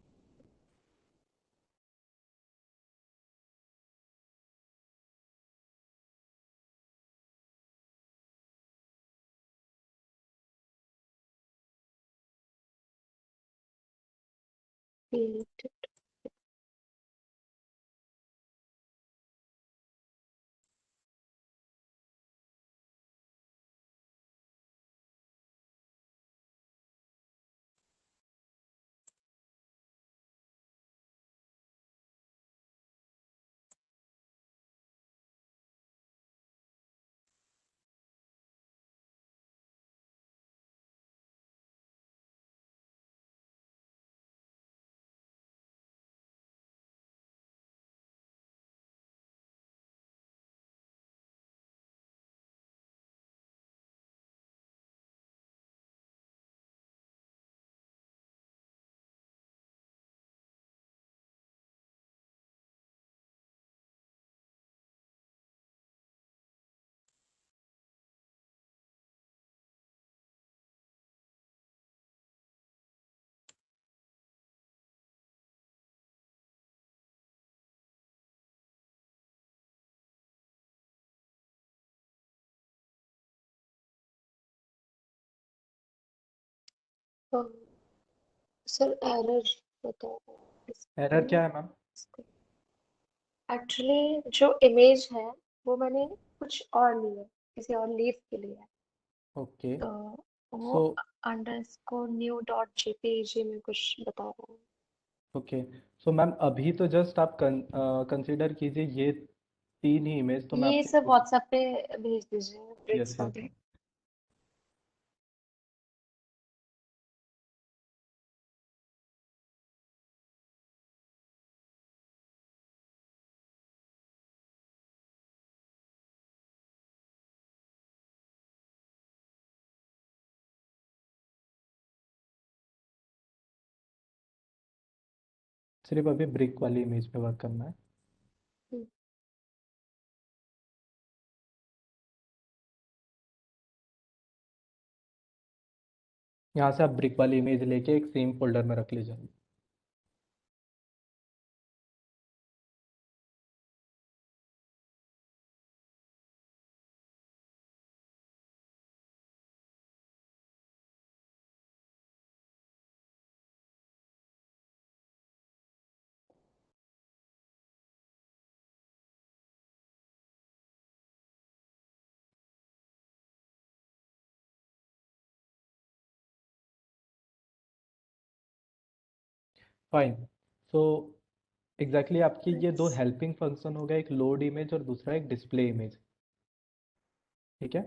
नहीं। ठीक। सर एरर बताओ
एरर क्या है मैम?
एक्चुअली जो इमेज है वो मैंने कुछ और ली है, किसी और लीव के लिए है।
ओके,
तो वो
सो
अंडरस्कोर न्यू डॉट जेपीईजी में कुछ बता रहा है।
ओके, सो मैम अभी तो जस्ट आप कंसिडर कीजिए ये 3 ही इमेज तो मैं
ये सब
आपको।
व्हाट्सएप पे भेज दीजिए
यस
ब्रिक्स
यस।
वाले।
सिर्फ अभी ब्रिक वाली इमेज पे वर्क करना है।
हम्म,
यहाँ से आप ब्रिक वाली इमेज लेके एक सेम फोल्डर में रख लीजिए। फाइन, सो एग्जैक्टली आपकी ये दो
ब्रिक्स।
हेल्पिंग फंक्शन हो गया, एक लोड इमेज और दूसरा एक डिस्प्ले इमेज। ठीक है,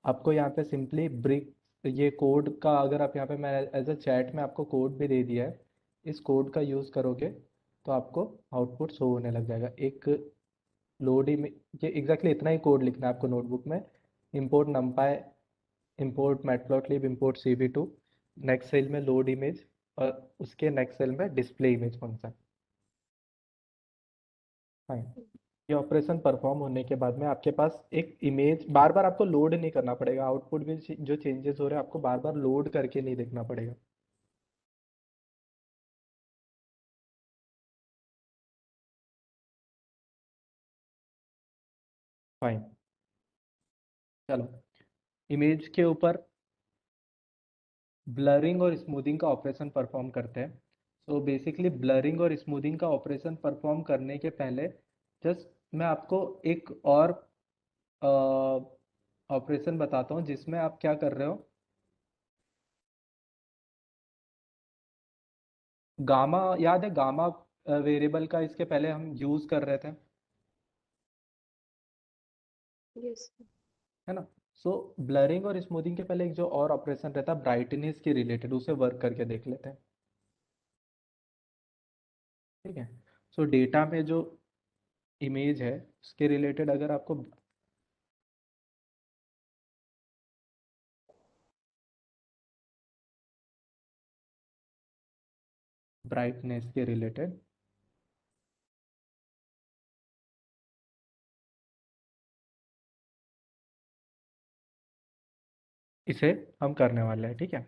आपको यहाँ पे सिंपली ब्रिक ये कोड का, अगर आप यहाँ पे, मैं एज अ चैट में आपको कोड भी दे दिया है, इस कोड का यूज़ करोगे तो आपको आउटपुट शो होने लग जाएगा। एक लोड इमेज, ये एग्जैक्टली इतना ही कोड लिखना है आपको नोटबुक में। Import numpy, import matplotlib, import cv2, next cell में लोड इमेज और उसके नेक्स्ट सेल में डिस्प्ले इमेज फंक्शन। हाँ, ये ऑपरेशन परफॉर्म होने के बाद में आपके पास एक इमेज, बार बार आपको लोड नहीं करना पड़ेगा, आउटपुट में जो चेंजेस हो रहे हैं आपको बार बार लोड करके नहीं देखना पड़ेगा। फाइन, चलो इमेज के ऊपर ब्लरिंग और स्मूथिंग का ऑपरेशन परफॉर्म करते हैं। सो बेसिकली ब्लरिंग और स्मूथिंग का ऑपरेशन परफॉर्म करने के पहले जस्ट मैं आपको एक और ऑपरेशन बताता हूँ जिसमें आप क्या कर रहे हो। गामा याद है? गामा वेरिएबल का इसके पहले हम यूज कर रहे थे,
यस।
है ना? सो ब्लरिंग और स्मूथिंग के पहले एक जो और ऑपरेशन रहता है ब्राइटनेस के रिलेटेड, उसे वर्क करके देख लेते हैं। ठीक है, सो डेटा में जो इमेज है उसके रिलेटेड अगर आपको ब्राइटनेस के रिलेटेड, इसे हम करने वाले हैं। ठीक है,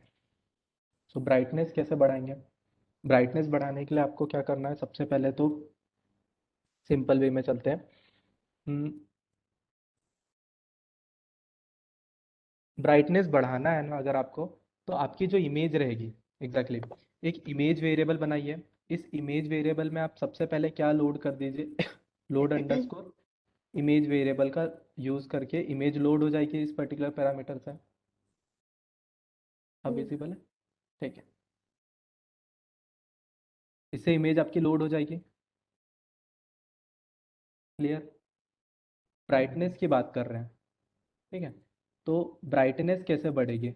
सो ब्राइटनेस कैसे बढ़ाएंगे? ब्राइटनेस बढ़ाने के लिए आपको क्या करना है, सबसे पहले तो सिंपल वे में चलते हैं। ब्राइटनेस बढ़ाना है ना अगर आपको, तो आपकी जो इमेज रहेगी, एग्जैक्टली एक इमेज वेरिएबल बनाइए। इस इमेज वेरिएबल में आप सबसे पहले क्या लोड कर दीजिए लोड अंडरस्कोर इमेज वेरिएबल का यूज़ करके इमेज लोड हो जाएगी इस पर्टिकुलर पैरामीटर से। अब विजिबल है? ठीक है, इससे इमेज आपकी लोड हो जाएगी। क्लियर? ब्राइटनेस की बात कर रहे हैं। ठीक है, तो ब्राइटनेस कैसे बढ़ेगी?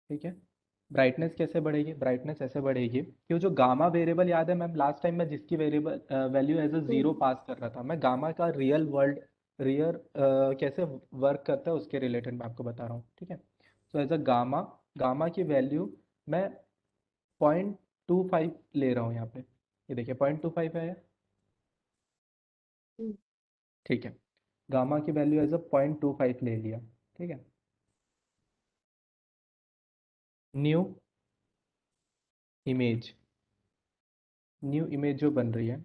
ठीक है, ब्राइटनेस कैसे बढ़ेगी? ब्राइटनेस ऐसे बढ़ेगी कि वो जो गामा वेरिएबल, याद है मैम लास्ट टाइम मैं जिसकी variable value as a zero pass कर रहा था, मैं गामा का रियल वर्ल्ड रियल कैसे वर्क करता है उसके रिलेटेड मैं आपको बता रहा हूँ। ठीक है, so as a gamma, gamma की वैल्यू मैं 0.25 ले रहा हूँ यहाँ पे, ये देखिए 0.25 है। ठीक है, गामा की वैल्यू एज अ 0.25 ले लिया। ठीक है, न्यू इमेज, न्यू इमेज जो बन रही है,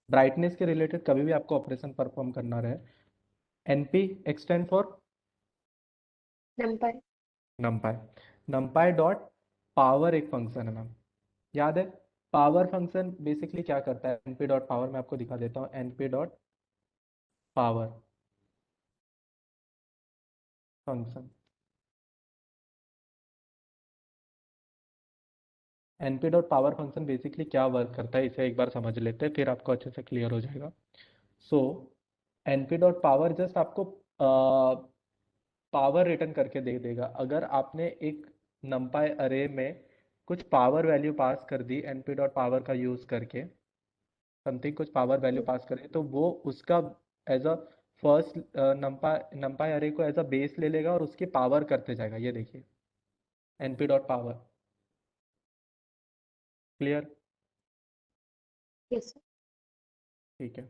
ब्राइटनेस के रिलेटेड कभी भी आपको ऑपरेशन परफॉर्म करना रहे NP extend for
numpy.
numpy. numpy dot power एक फंक्शन है मैम, याद है? पावर फंक्शन बेसिकली क्या करता है? np डॉट पावर मैं आपको दिखा देता हूँ। np dot power function, np dot power function basically क्या वर्क करता है इसे एक बार समझ लेते हैं, फिर आपको अच्छे से क्लियर हो जाएगा। सो np डॉट पावर जस्ट आपको पावर रिटर्न करके दे देगा। अगर आपने एक numpy अरे में कुछ पावर वैल्यू पास कर दी np डॉट पावर का यूज करके, समथिंग कुछ पावर वैल्यू पास करें, तो वो उसका एज अ फर्स्ट numpy अरे को एज अ बेस ले लेगा और उसकी पावर करते जाएगा। ये देखिए np dot power, clear?
Yes, sir.
ठीक है।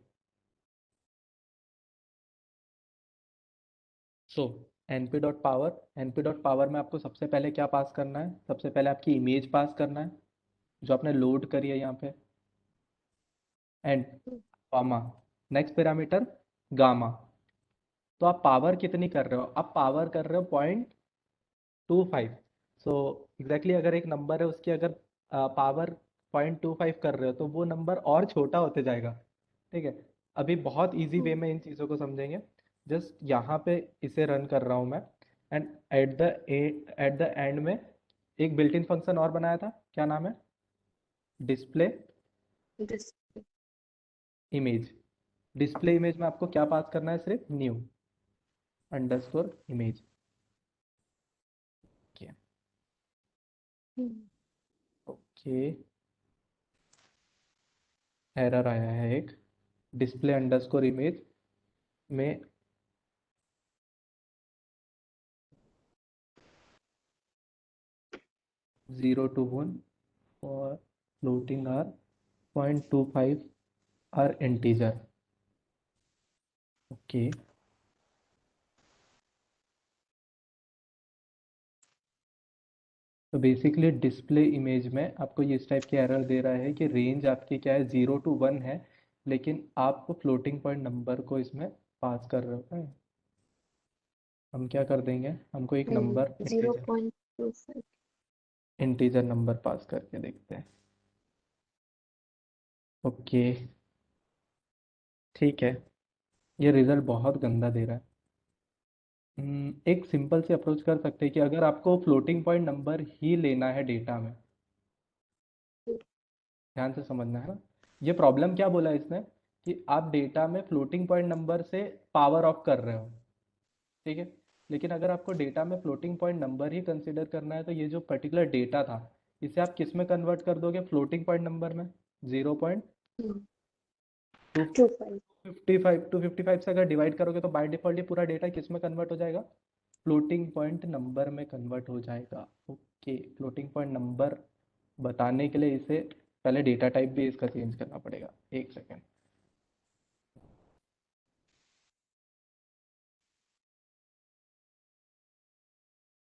सो np dot power, np dot power में आपको सबसे पहले क्या पास करना है? सबसे पहले आपकी इमेज पास करना है जो आपने लोड करी है यहाँ पे, and gamma, next parameter gamma. तो आप पावर कितनी कर रहे हो? आप पावर कर रहे हो 0.25। सो एग्जैक्टली अगर एक नंबर है उसकी अगर पावर 0.25 कर रहे हो तो वो नंबर और छोटा होते जाएगा। ठीक है, अभी बहुत इजी वे में इन चीज़ों को समझेंगे। जस्ट यहाँ पे इसे रन कर रहा हूँ मैं, एंड एट द एंड में एक बिल्ट इन फंक्शन और बनाया था, क्या नाम है? Display
This.
Image. Display image में आपको क्या पास करना है? सिर्फ new underscore image.
Hmm.
Okay, error आया है एक, डिस्प्ले अंडरस्कोर इमेज में 0 to 1 for floating are 0.25 are integer. Okay, तो बेसिकली डिस्प्ले इमेज में आपको ये इस टाइप की एरर दे रहा है कि रेंज आपकी क्या है? 0 to 1 है, लेकिन आप फ्लोटिंग पॉइंट नंबर को इसमें पास कर रहे हो। हम क्या कर देंगे, हमको एक नंबर
0.25.
इंटीजर नंबर पास करके देखते हैं। ओके ठीक है, ये रिजल्ट बहुत गंदा दे रहा है। एक सिंपल से अप्रोच कर सकते हैं कि अगर आपको फ्लोटिंग पॉइंट नंबर ही लेना है डेटा में, ध्यान से समझना है ना, ये प्रॉब्लम क्या बोला इसने कि आप डेटा में फ्लोटिंग पॉइंट नंबर से पावर ऑफ कर रहे हो। ठीक है, लेकिन अगर आपको डेटा में फ्लोटिंग पॉइंट नंबर ही कंसिडर करना है तो ये जो पर्टिकुलर डेटा था इसे आप किस में कन्वर्ट कर दोगे? फ्लोटिंग पॉइंट नंबर में।
25.
255 से अगर डिवाइड करोगे तो बाय डिफॉल्ट ये पूरा डेटा किस में कन्वर्ट हो जाएगा? फ्लोटिंग पॉइंट नंबर में कन्वर्ट हो जाएगा। ओके, फ्लोटिंग पॉइंट नंबर बताने के लिए इसे पहले डेटा टाइप भी इसका चेंज करना पड़ेगा। एक सेकेंड,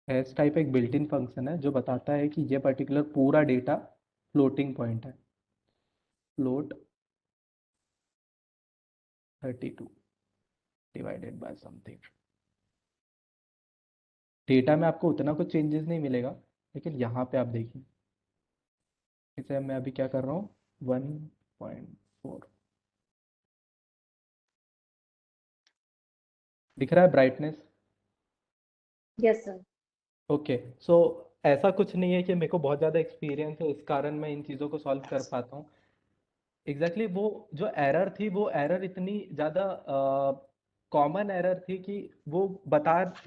हैश टाइप एक बिल्ट इन फंक्शन है जो बताता है कि ये पर्टिकुलर पूरा डेटा फ्लोटिंग पॉइंट है। Float 32 divided by something. Data में आपको उतना कुछ चेंजेस नहीं मिलेगा, लेकिन यहाँ पे आप देखिए, इसे मैं अभी क्या कर रहा हूँ 1.4 दिख रहा है ब्राइटनेस।
Yes, sir.
ओके, सो ऐसा कुछ नहीं है कि मेरे को बहुत ज़्यादा एक्सपीरियंस है इस कारण मैं इन चीज़ों को सॉल्व कर पाता हूँ। एग्जैक्टली वो जो एरर थी वो एरर इतनी ज़्यादा कॉमन एरर थी कि वो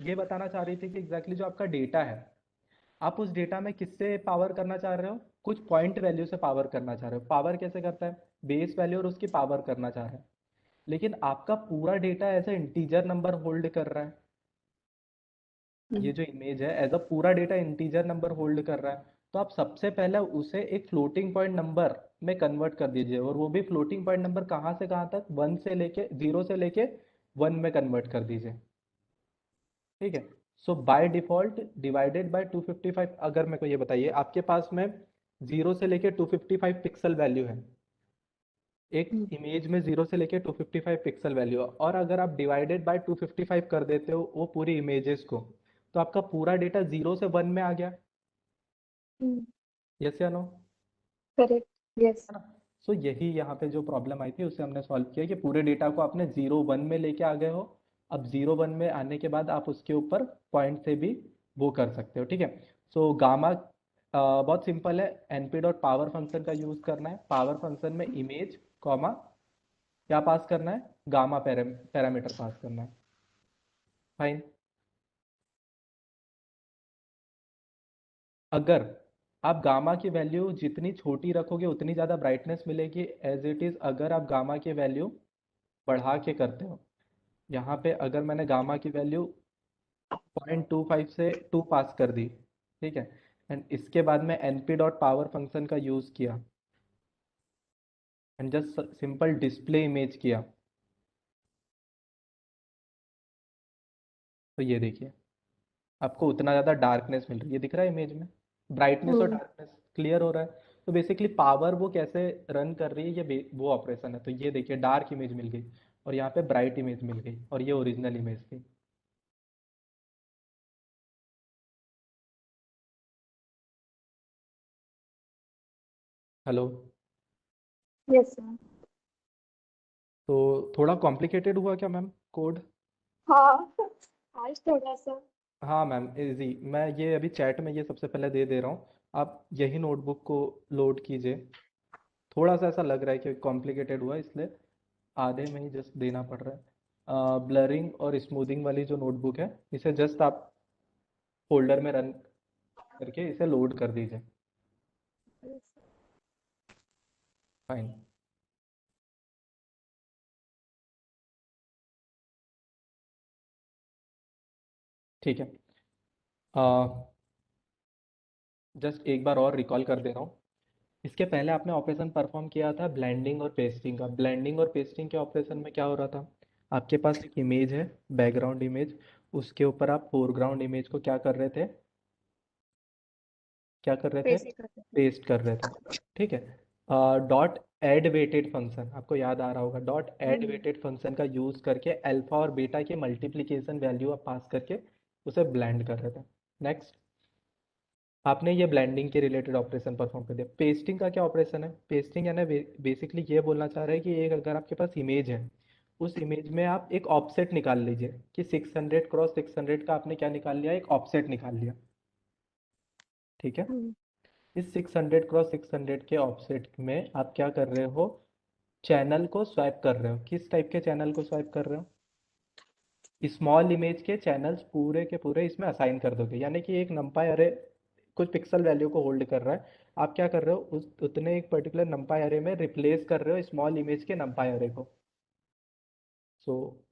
ये बताना चाह रही थी कि एग्जैक्टली जो आपका डेटा है आप उस डेटा में किससे पावर करना चाह रहे हो? कुछ पॉइंट वैल्यू से पावर करना चाह रहे हो। पावर कैसे करता है? बेस वैल्यू और उसकी पावर करना चाह रहे हैं, लेकिन आपका पूरा data as a integer number hold कर रहा है। ये जो इमेज है एज अ पूरा डेटा इंटीजर नंबर होल्ड कर रहा है, तो आप सबसे पहले उसे एक फ्लोटिंग पॉइंट नंबर में कन्वर्ट कर दीजिए, और वो भी फ्लोटिंग पॉइंट नंबर कहाँ से कहाँ तक? 1 से लेके 0 से लेके 1 में कन्वर्ट कर दीजिए। ठीक है, सो बाय डिफॉल्ट डिवाइडेड बाय 255। अगर मेरे को ये बताइए आपके पास में 0 से लेके 255 पिक्सल वैल्यू है, एक इमेज में 0 से लेके 255 पिक्सल वैल्यू है, और अगर आप डिवाइडेड बाय 255 कर देते हो वो पूरी इमेजेस को, तो आपका पूरा डेटा 0 से 1 में आ गया। यस या नो?
Correct, yes.
है ना? सो यही यहाँ पे जो प्रॉब्लम आई थी उसे हमने सॉल्व किया कि पूरे डेटा को आपने 0 1 में लेके आ गए हो। अब 0 1 में आने के बाद आप उसके ऊपर पॉइंट से भी वो कर सकते हो। ठीक है। सो गामा बहुत सिंपल है, np डॉट पावर फंक्शन का यूज करना है। पावर फंक्शन में इमेज कॉमा क्या पास करना है, गामा पैरामीटर पास करना है। फाइन। अगर आप गामा की वैल्यू जितनी छोटी रखोगे उतनी ज़्यादा ब्राइटनेस मिलेगी, एज इट इज़ अगर आप गामा की वैल्यू बढ़ा के करते हो। यहाँ पे अगर मैंने गामा की वैल्यू 0.25 से 2 पास कर दी, ठीक है, एंड इसके बाद में np डॉट पावर फंक्शन का यूज़ किया and just simple display image किया, तो ये देखिए आपको उतना ज़्यादा डार्कनेस मिल रही है, दिख रहा है इमेज में, ब्राइटनेस और डार्कनेस क्लियर हो रहा है। तो बेसिकली पावर वो कैसे रन कर रही है, वो ऑपरेशन है। तो ये देखिए डार्क इमेज मिल गई और यहाँ पे ब्राइट इमेज मिल गई, और ये ओरिजिनल इमेज थी। हेलो।
Yes sir.
तो थोड़ा कॉम्प्लिकेटेड हुआ क्या मैम कोड?
हाँ, आज थोड़ा सा।
हाँ मैम, इजी। मैं ये अभी चैट में ये सबसे पहले दे दे रहा हूँ, आप यही नोटबुक को लोड कीजिए। थोड़ा सा ऐसा लग रहा है कि कॉम्प्लिकेटेड हुआ, इसलिए आधे में ही जस्ट देना पड़ रहा है। ब्लरिंग और स्मूथिंग वाली जो नोटबुक है, इसे जस्ट आप फोल्डर में रन करके इसे लोड कर दीजिए। फाइन। ठीक है। जस्ट एक बार और रिकॉल कर दे रहा हूँ। इसके पहले आपने ऑपरेशन परफॉर्म किया था ब्लेंडिंग और पेस्टिंग का। ब्लेंडिंग और पेस्टिंग के ऑपरेशन में क्या हो रहा था, आपके पास एक इमेज है, बैकग्राउंड इमेज, उसके ऊपर आप फोरग्राउंड इमेज को क्या कर रहे थे, क्या कर रहे थे,
बेसिक करते थे।
पेस्ट कर रहे थे। ठीक है। डॉट एड वेटेड फंक्शन आपको याद आ रहा होगा, डॉट एड वेटेड फंक्शन का यूज करके अल्फा और बीटा के मल्टीप्लिकेशन वैल्यू आप पास करके उसे ब्लेंड कर रहे थे। नेक्स्ट, आपने ये ब्लेंडिंग के रिलेटेड ऑपरेशन परफॉर्म कर दिया। पेस्टिंग का क्या ऑपरेशन है, पेस्टिंग यानी बेसिकली ये बोलना चाह रहे हैं कि एक अगर आपके पास इमेज है, उस इमेज में आप एक ऑफसेट निकाल लीजिए कि 600 क्रॉस 600 का आपने क्या निकाल लिया, एक ऑफसेट निकाल लिया। ठीक है। इस 600 क्रॉस 600 के ऑफसेट में आप क्या कर रहे हो, चैनल को स्वैप कर रहे हो। किस टाइप के चैनल को स्वैप कर रहे हो, स्मॉल इमेज के चैनल्स पूरे के पूरे इसमें असाइन कर दोगे, यानी कि एक नंपाई अरे कुछ पिक्सल वैल्यू को होल्ड कर रहा है, आप क्या कर रहे हो, उस उतने एक पर्टिकुलर नंपाई अरे में रिप्लेस कर रहे हो स्मॉल इमेज के नंपाई अरे को। सो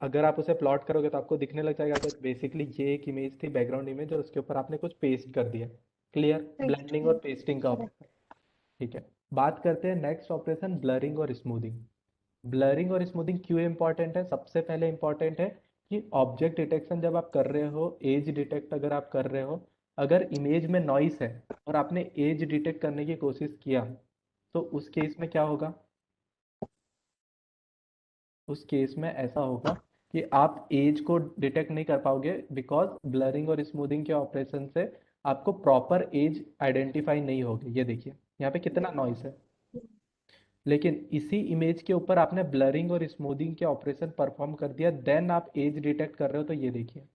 अगर आप उसे प्लॉट करोगे तो आपको दिखने लग जाएगा कि बेसिकली ये एक इमेज थी, बैकग्राउंड इमेज, और उसके ऊपर आपने कुछ पेस्ट कर दिया। क्लियर, ब्लेंडिंग और पेस्टिंग का ऑपरेशन। ठीक है। बात करते हैं नेक्स्ट ऑपरेशन, ब्लरिंग और स्मूथिंग। ब्लरिंग और स्मूथिंग क्यों इंपॉर्टेंट है, सबसे पहले इंपॉर्टेंट है कि ऑब्जेक्ट डिटेक्शन जब आप कर रहे हो, एज डिटेक्ट अगर आप कर रहे हो, अगर इमेज में नॉइस है और आपने एज डिटेक्ट करने की कोशिश किया, तो उस केस में क्या होगा, उस केस में ऐसा होगा कि आप एज को डिटेक्ट नहीं कर पाओगे, बिकॉज ब्लरिंग और स्मूथिंग के ऑपरेशन से आपको प्रॉपर एज आइडेंटिफाई नहीं होगी। ये देखिए यहाँ पे कितना नॉइस है, लेकिन इसी इमेज के ऊपर आपने ब्लरिंग और स्मूथिंग के ऑपरेशन परफॉर्म कर दिया, देन आप एज डिटेक्ट कर रहे हो, तो ये देखिए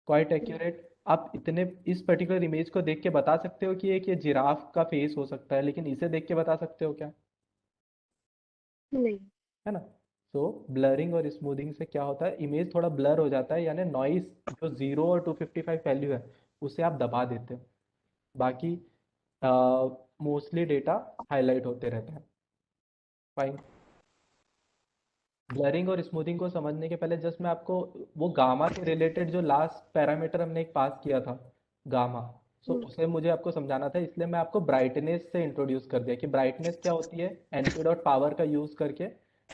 क्वाइट एक्यूरेट। आप इतने इस पर्टिकुलर इमेज को देख के बता सकते हो कि एक ये जिराफ का फेस हो सकता है, लेकिन इसे देख के बता सकते हो क्या,
नहीं।
है ना? तो ब्लरिंग और स्मूथिंग से क्या होता है, इमेज थोड़ा ब्लर हो जाता है, यानी नॉइस जो 0 और 255 वैल्यू है उसे आप दबा देते हो, बाकी मोस्टली डेटा हाईलाइट होते रहते हैं। फाइन। ब्लरिंग और स्मूथिंग को समझने के पहले जस्ट मैं आपको वो गामा के रिलेटेड जो लास्ट पैरामीटर हमने एक पास किया था, गामा, सो उसे मुझे आपको समझाना था, इसलिए मैं आपको ब्राइटनेस से इंट्रोड्यूस कर दिया कि ब्राइटनेस क्या होती है। np डॉट पावर का यूज करके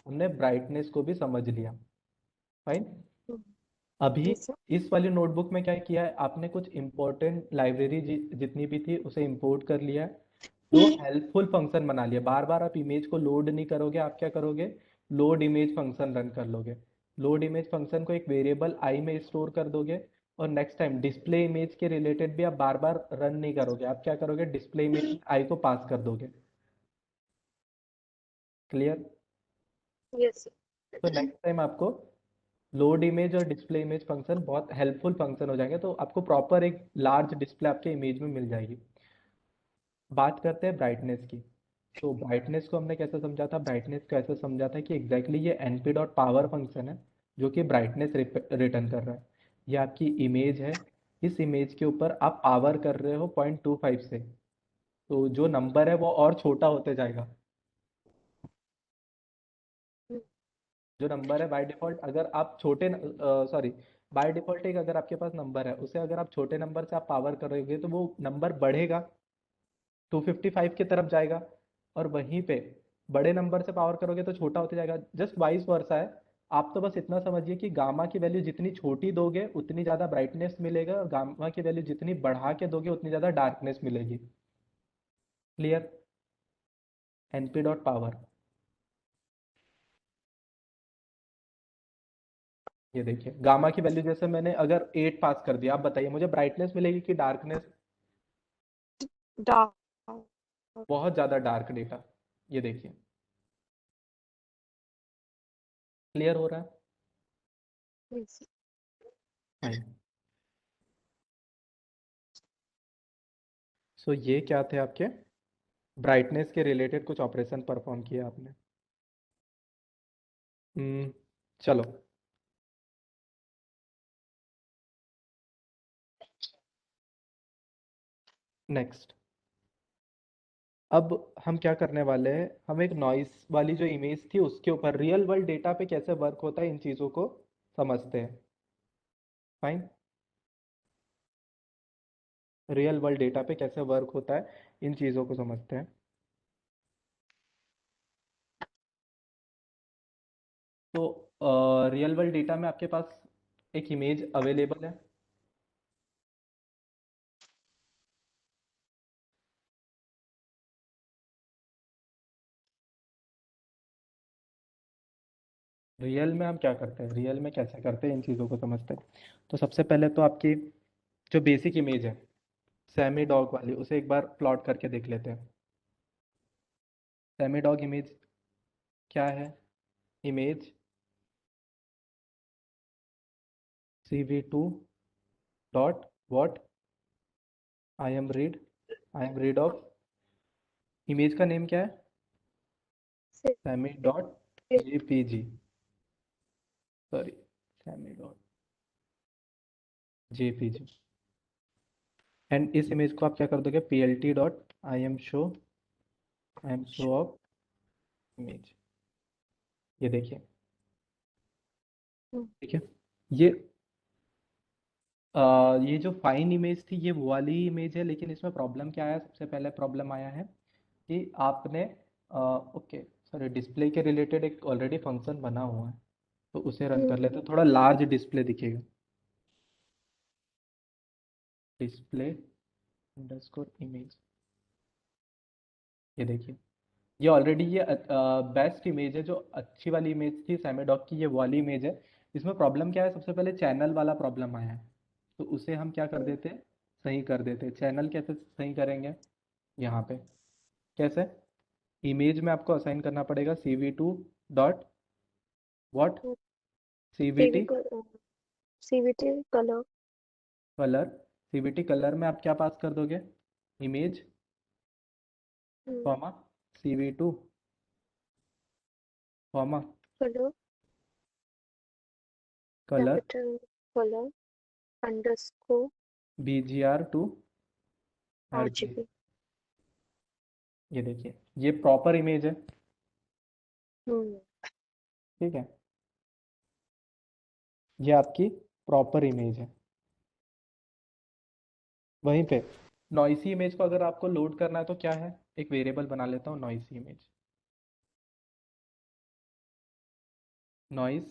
हमने ब्राइटनेस को भी समझ लिया। फाइन। अभी
यस सर।
इस वाली नोटबुक में क्या किया है, आपने कुछ इंपॉर्टेंट लाइब्रेरी जितनी भी थी उसे इंपोर्ट कर लिया है, दो हेल्पफुल फंक्शन बना लिया। बार बार आप इमेज को लोड नहीं करोगे, आप क्या करोगे, लोड इमेज फंक्शन रन कर लोगे। लोड इमेज फंक्शन को एक वेरिएबल आई में स्टोर कर दोगे, और नेक्स्ट टाइम डिस्प्ले इमेज के रिलेटेड भी आप बार बार रन नहीं करोगे, आप क्या करोगे, डिस्प्ले इमेज आई को पास कर दोगे। क्लियर?
यस
तो नेक्स्ट टाइम आपको लोड इमेज और डिस्प्ले इमेज फंक्शन बहुत हेल्पफुल फंक्शन हो जाएंगे, तो आपको प्रॉपर एक लार्ज डिस्प्ले आपके इमेज में मिल जाएगी। बात करते हैं ब्राइटनेस की। तो ब्राइटनेस को हमने कैसे समझा था, ब्राइटनेस को ऐसे समझा था कि एग्जैक्टली ये np डॉट पावर फंक्शन है जो कि ब्राइटनेस रिटर्न कर रहा है। ये आपकी इमेज है, इस इमेज के ऊपर आप पावर कर रहे हो 0.25 से, तो जो नंबर है वो और छोटा होते जाएगा। जो नंबर है बाय डिफॉल्ट, अगर आप छोटे सॉरी बाय डिफॉल्ट एक अगर आपके पास नंबर है, उसे अगर आप छोटे नंबर से आप पावर करोगे तो वो नंबर बढ़ेगा, 255 की तरफ जाएगा, और वहीं पे बड़े नंबर से पावर करोगे तो छोटा होते जाएगा। जस्ट वाइस वर्सा है। आप तो बस इतना समझिए कि गामा की वैल्यू जितनी छोटी दोगे उतनी ज़्यादा ब्राइटनेस मिलेगा, और गामा की वैल्यू जितनी बढ़ा के दोगे उतनी ज़्यादा डार्कनेस मिलेगी। क्लियर? np डॉट पावर, ये देखिए गामा की वैल्यू जैसे मैंने अगर 8 पास कर दिया, आप बताइए मुझे ब्राइटनेस मिलेगी कि डार्कनेस?
डार्क
बहुत ज़्यादा डार्क डेटा, ये देखिए। क्लियर हो रहा है?
यस
हाँ। सो ये क्या थे आपके ब्राइटनेस के रिलेटेड कुछ ऑपरेशन परफॉर्म किया आपने। चलो नेक्स्ट। अब हम क्या करने वाले हैं, हम एक नॉइस वाली जो इमेज थी उसके ऊपर रियल वर्ल्ड डेटा पे कैसे वर्क होता है इन चीज़ों को समझते हैं। फाइन। रियल वर्ल्ड डेटा पे कैसे वर्क होता है इन चीज़ों को समझते हैं। तो रियल वर्ल्ड डेटा में आपके पास एक इमेज अवेलेबल है। रियल में हम क्या करते हैं, रियल में कैसे करते हैं इन चीज़ों को समझते हैं। तो सबसे पहले तो आपकी जो बेसिक इमेज है सैमी डॉग वाली, उसे एक बार प्लॉट करके देख लेते हैं। सैमी डॉग इमेज क्या है, image cv2 dot what I M read of, image का नेम क्या है, Sammy dot jpg, sorry Sammy dot jpg। And इस इमेज को आप क्या कर दोगे, plt dot I M show of image. ये देखिए, ठीक है। ये ये जो फाइन इमेज थी ये वो वाली इमेज है, लेकिन इसमें प्रॉब्लम क्या आया, सबसे पहले प्रॉब्लम आया है कि आपने ओके सॉरी डिस्प्ले के रिलेटेड एक ऑलरेडी फंक्शन बना हुआ है, तो उसे रन कर लेते हैं, थोड़ा लार्ज डिस्प्ले दिखेगा। डिस्प्ले अंडरस्कोर इमेज, ये देखिए, ये ऑलरेडी ये बेस्ट इमेज है, जो अच्छी वाली इमेज थी सैमेडॉक की, ये वाली इमेज है। इसमें प्रॉब्लम क्या है, सबसे पहले चैनल वाला प्रॉब्लम आया है, तो उसे हम क्या कर देते, सही कर देते। चैनल कैसे सही करेंगे, यहाँ पे कैसे, इमेज में आपको असाइन करना पड़ेगा cv2 dot what cvt
CVT colour
colour, cvt colour में आप क्या पास कर दोगे, image comma cv2 comma
colour
colour
capital colour underscore
bgr2 rg।
RGB।
ये देखिए ये प्रॉपर इमेज है, ठीक है, ये आपकी प्रॉपर इमेज है। वहीं पे नॉइसी इमेज को अगर आपको लोड करना है तो क्या है, एक वेरिएबल बना लेता हूँ noisy image, noise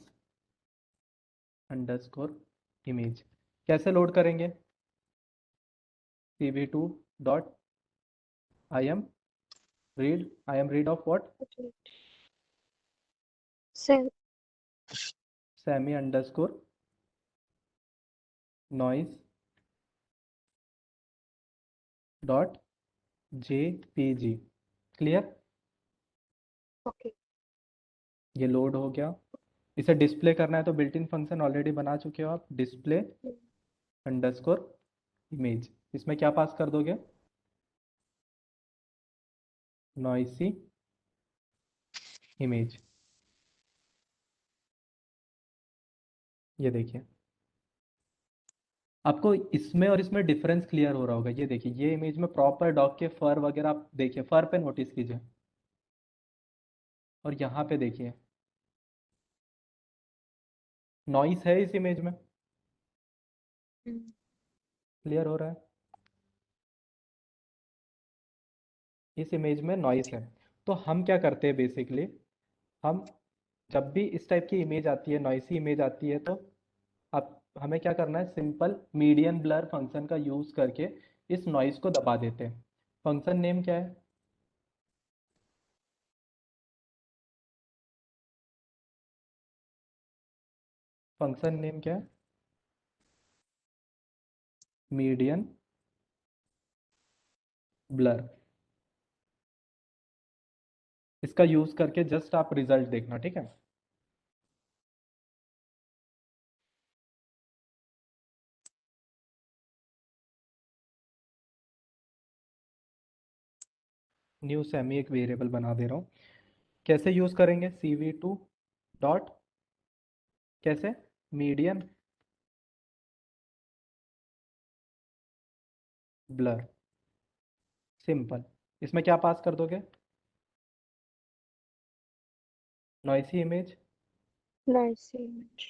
underscore image. कैसे लोड करेंगे, cv2 dot I M read, I am read of what?
Sam,
Sammy underscore noise dot jpg. Clear?
okay.
ये लोड हो गया। इसे डिस्प्ले करना है तो बिल्ट इन फंक्शन ऑलरेडी बना चुके हो आप, डिस्प्ले अंडरस्कोर इमेज। इसमें क्या पास कर दोगे? Noisy image. ये देखिए, आपको इसमें और इसमें डिफरेंस क्लियर हो रहा होगा। ये देखिए, ये इमेज में प्रॉपर डॉग के फर वगैरह आप देखिए, फर पे नोटिस कीजिए, और यहाँ पे देखिए नॉइस है इस इमेज में। क्लियर हो रहा है? इस इमेज में नॉइस है। तो हम क्या करते हैं बेसिकली, हम जब भी इस टाइप की इमेज आती है, नॉइसी इमेज आती है, तो आप हमें क्या करना है, सिंपल मीडियन ब्लर फंक्शन का यूज करके इस नॉइस को दबा देते हैं। फंक्शन नेम क्या है? फंक्शन नेम क्या है? Median blur. इसका यूज करके जस्ट आप रिजल्ट देखना, ठीक है? न्यू सेमी एक वेरिएबल बना दे रहा हूँ। कैसे यूज करेंगे? cv2 डॉट कैसे, मीडियन ब्लर। सिंपल। इसमें क्या पास कर दोगे? Noisy image
Nice image.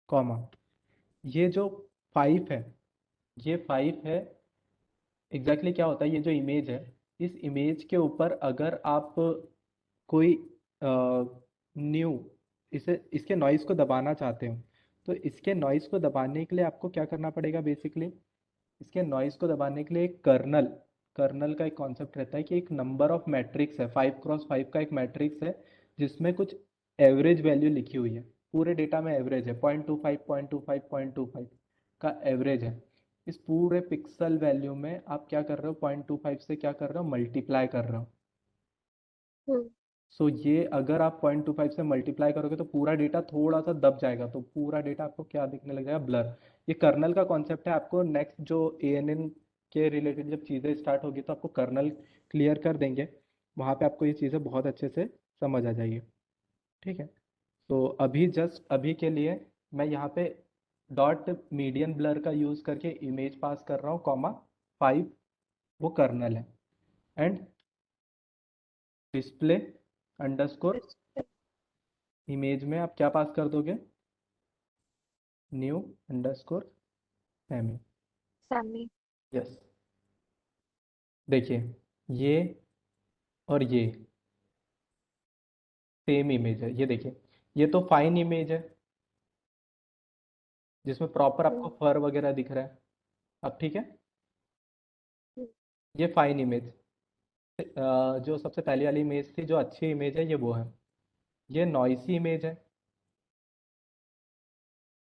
Comma, ये जो 5 है, ये 5 है। एग्जैक्टली क्या होता है, ये जो इमेज है, इस इमेज के ऊपर अगर आप कोई न्यू इसे इसके नॉइस को दबाना चाहते हो, तो इसके नॉइस को दबाने के लिए आपको क्या करना पड़ेगा बेसिकली, इसके नॉइस को दबाने के लिए एक कर्नल, कर्नल का एक कॉन्सेप्ट रहता है कि एक नंबर ऑफ मैट्रिक्स है, 5x5 का एक मैट्रिक्स है, जिसमें कुछ एवरेज वैल्यू लिखी हुई है। पूरे डेटा में एवरेज है, 0.25 0.25 0.25 का एवरेज है। इस पूरे पिक्सल वैल्यू में आप क्या कर रहे हो, 0.25 से क्या कर रहे हो, मल्टीप्लाई कर रहे हो। सो ये अगर आप 0.25 से मल्टीप्लाई करोगे तो पूरा डेटा थोड़ा सा दब जाएगा, तो पूरा डेटा आपको क्या दिखने लग जाएगा, ब्लर। ये कर्नल का कॉन्सेप्ट है। आपको नेक्स्ट जो ANN के रिलेटेड जब चीज़ें स्टार्ट होगी तो आपको कर्नल क्लियर कर देंगे, वहाँ पे आपको ये चीज़ें बहुत अच्छे से समझ आ जाएगी, ठीक है? तो अभी जस्ट अभी के लिए मैं यहाँ पे डॉट मीडियन ब्लर का यूज़ करके इमेज पास कर रहा हूँ, कॉमा 5 वो कर्नल है, एंड डिस्प्ले अंडरस्कोर इमेज में आप क्या पास कर दोगे, new underscore semi.
Sammy.
Yes. देखिए, ये और ये सेम इमेज है। ये देखिए, ये तो फाइन इमेज है जिसमें प्रॉपर आपको फर वगैरह दिख रहा है। अब ठीक है, ये फाइन इमेज, जो सबसे पहली वाली इमेज थी, जो अच्छी इमेज है, ये वो है। ये नॉइसी इमेज है।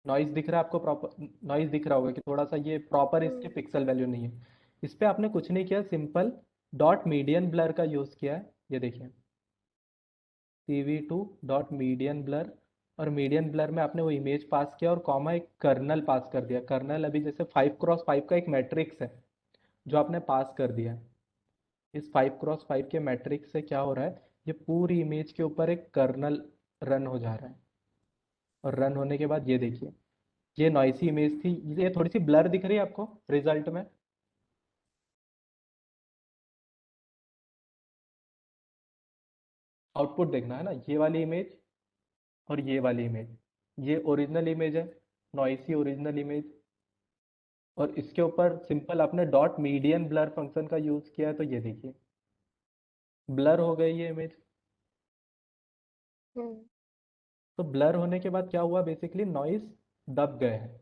नॉइस दिख रहा है आपको, प्रॉपर नॉइस दिख रहा होगा कि थोड़ा सा ये प्रॉपर इसके पिक्सल वैल्यू नहीं है। इस पे आपने कुछ नहीं किया, सिंपल डॉट मीडियन ब्लर का यूज़ किया है। ये देखिए, cv2 डॉट मीडियन ब्लर, और मीडियन ब्लर में आपने वो इमेज पास किया और कॉमा एक कर्नल पास कर दिया। कर्नल अभी जैसे 5x5 का एक मैट्रिक्स है जो आपने पास कर दिया है। इस 5x5 के मैट्रिक्स से क्या हो रहा है, ये पूरी इमेज के ऊपर एक कर्नल रन हो जा रहा है। और रन होने के बाद ये देखिए, ये नॉइसी इमेज थी, ये थोड़ी सी ब्लर दिख रही है आपको रिजल्ट में। आउटपुट देखना है ना, ये वाली इमेज और ये वाली इमेज, ये ओरिजिनल इमेज है, नॉइसी ओरिजिनल इमेज। और इसके ऊपर सिंपल आपने डॉट मीडियन ब्लर फंक्शन का यूज किया है, तो ये देखिए ब्लर हो गई ये इमेज। तो ब्लर होने के बाद क्या हुआ, बेसिकली नॉइस दब गए हैं।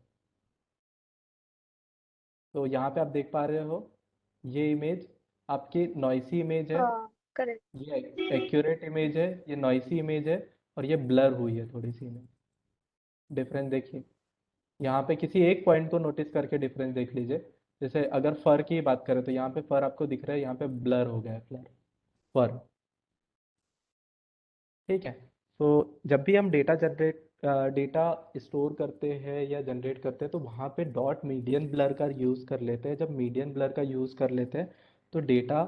तो यहाँ पे आप देख पा रहे हो ये इमेज आपकी नॉइसी इमेज है,
करेक्ट।
ये एक्यूरेट इमेज है, ये नॉइसी इमेज है, और ये ब्लर हुई है थोड़ी सी इमेज। डिफरेंस देखिए, यहाँ पे किसी एक पॉइंट को नोटिस करके डिफरेंस देख लीजिए। जैसे अगर फर की बात करें तो यहाँ पे फर आपको दिख रहा है, यहाँ पे ब्लर हो गया है फर। ठीक है। तो जब भी हम डेटा स्टोर करते हैं या जनरेट करते हैं तो वहाँ पे डॉट मीडियन ब्लर का यूज़ कर लेते हैं। जब मीडियन ब्लर का यूज़ कर लेते हैं तो डेटा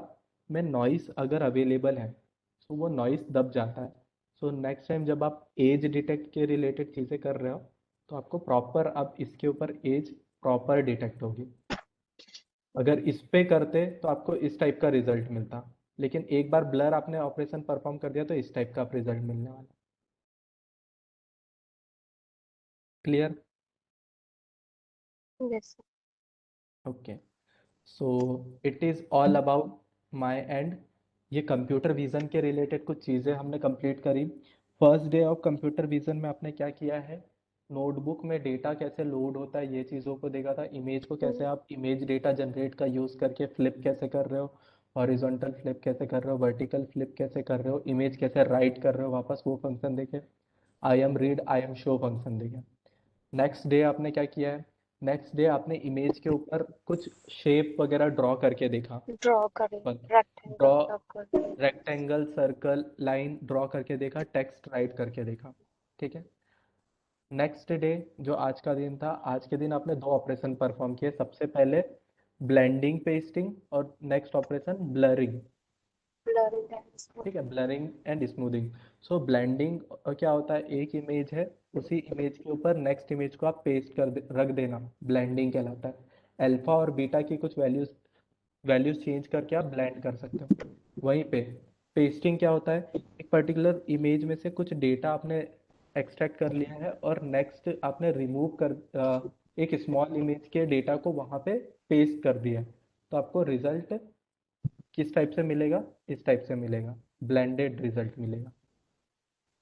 में नॉइस अगर अवेलेबल है तो वो नॉइस दब जाता है। सो नेक्स्ट टाइम जब आप एज डिटेक्ट के रिलेटेड चीज़ें कर रहे हो तो आपको प्रॉपर अब इसके ऊपर एज प्रॉपर डिटेक्ट होगी। अगर इस पे करते तो आपको इस टाइप का रिजल्ट मिलता, लेकिन एक बार ब्लर आपने ऑपरेशन परफॉर्म कर दिया तो इस टाइप का आप रिजल्ट मिलने वाला। Clear?
Yes.
Okay, so it is all about my and. ये कंप्यूटर विज़न के रिलेटेड कुछ चीज़ें हमने कंप्लीट करी। First day of computer vision में आपने क्या किया है, नोटबुक में डेटा कैसे लोड होता है ये चीज़ों को देखा था। इमेज को कैसे आप इमेज डेटा जनरेट का यूज़ करके फ्लिप कैसे कर रहे हो, हॉरिजॉन्टल फ्लिप कैसे कर रहे हो, वर्टिकल फ्लिप कैसे कर रहे हो, इमेज कैसे राइट कर रहे हो वापस, वो फंक्शन देखे। आई M read I M show function देखे। नेक्स्ट डे आपने क्या किया है, नेक्स्ट डे आपने इमेज के ऊपर कुछ शेप वगैरह ड्रॉ करके देखा।
ड्रॉ करें,
draw
rectangle circle.
Rectangle circle line draw करके देखा, टेक्स्ट राइट करके देखा। ठीक है। नेक्स्ट डे जो आज का दिन था, आज के दिन आपने दो ऑपरेशन परफॉर्म किए। सबसे पहले ब्लेंडिंग पेस्टिंग और next operation blurring.
Blurring and
ठीक है, blurring and smoothing. So blending क्या होता है, एक इमेज है उसी इमेज के ऊपर नेक्स्ट इमेज को आप पेस्ट रख देना, ब्लेंडिंग कहलाता है। अल्फा और बीटा की कुछ वैल्यूज चेंज करके आप ब्लेंड कर सकते हो। वहीं पे पेस्टिंग क्या होता है, एक पर्टिकुलर इमेज में से कुछ डेटा आपने एक्सट्रैक्ट कर लिया है और नेक्स्ट आपने रिमूव कर एक स्मॉल इमेज के डेटा को वहाँ पे पेस्ट कर दिया है, तो आपको रिजल्ट किस टाइप से मिलेगा, इस टाइप से मिलेगा, ब्लेंडेड रिजल्ट मिलेगा,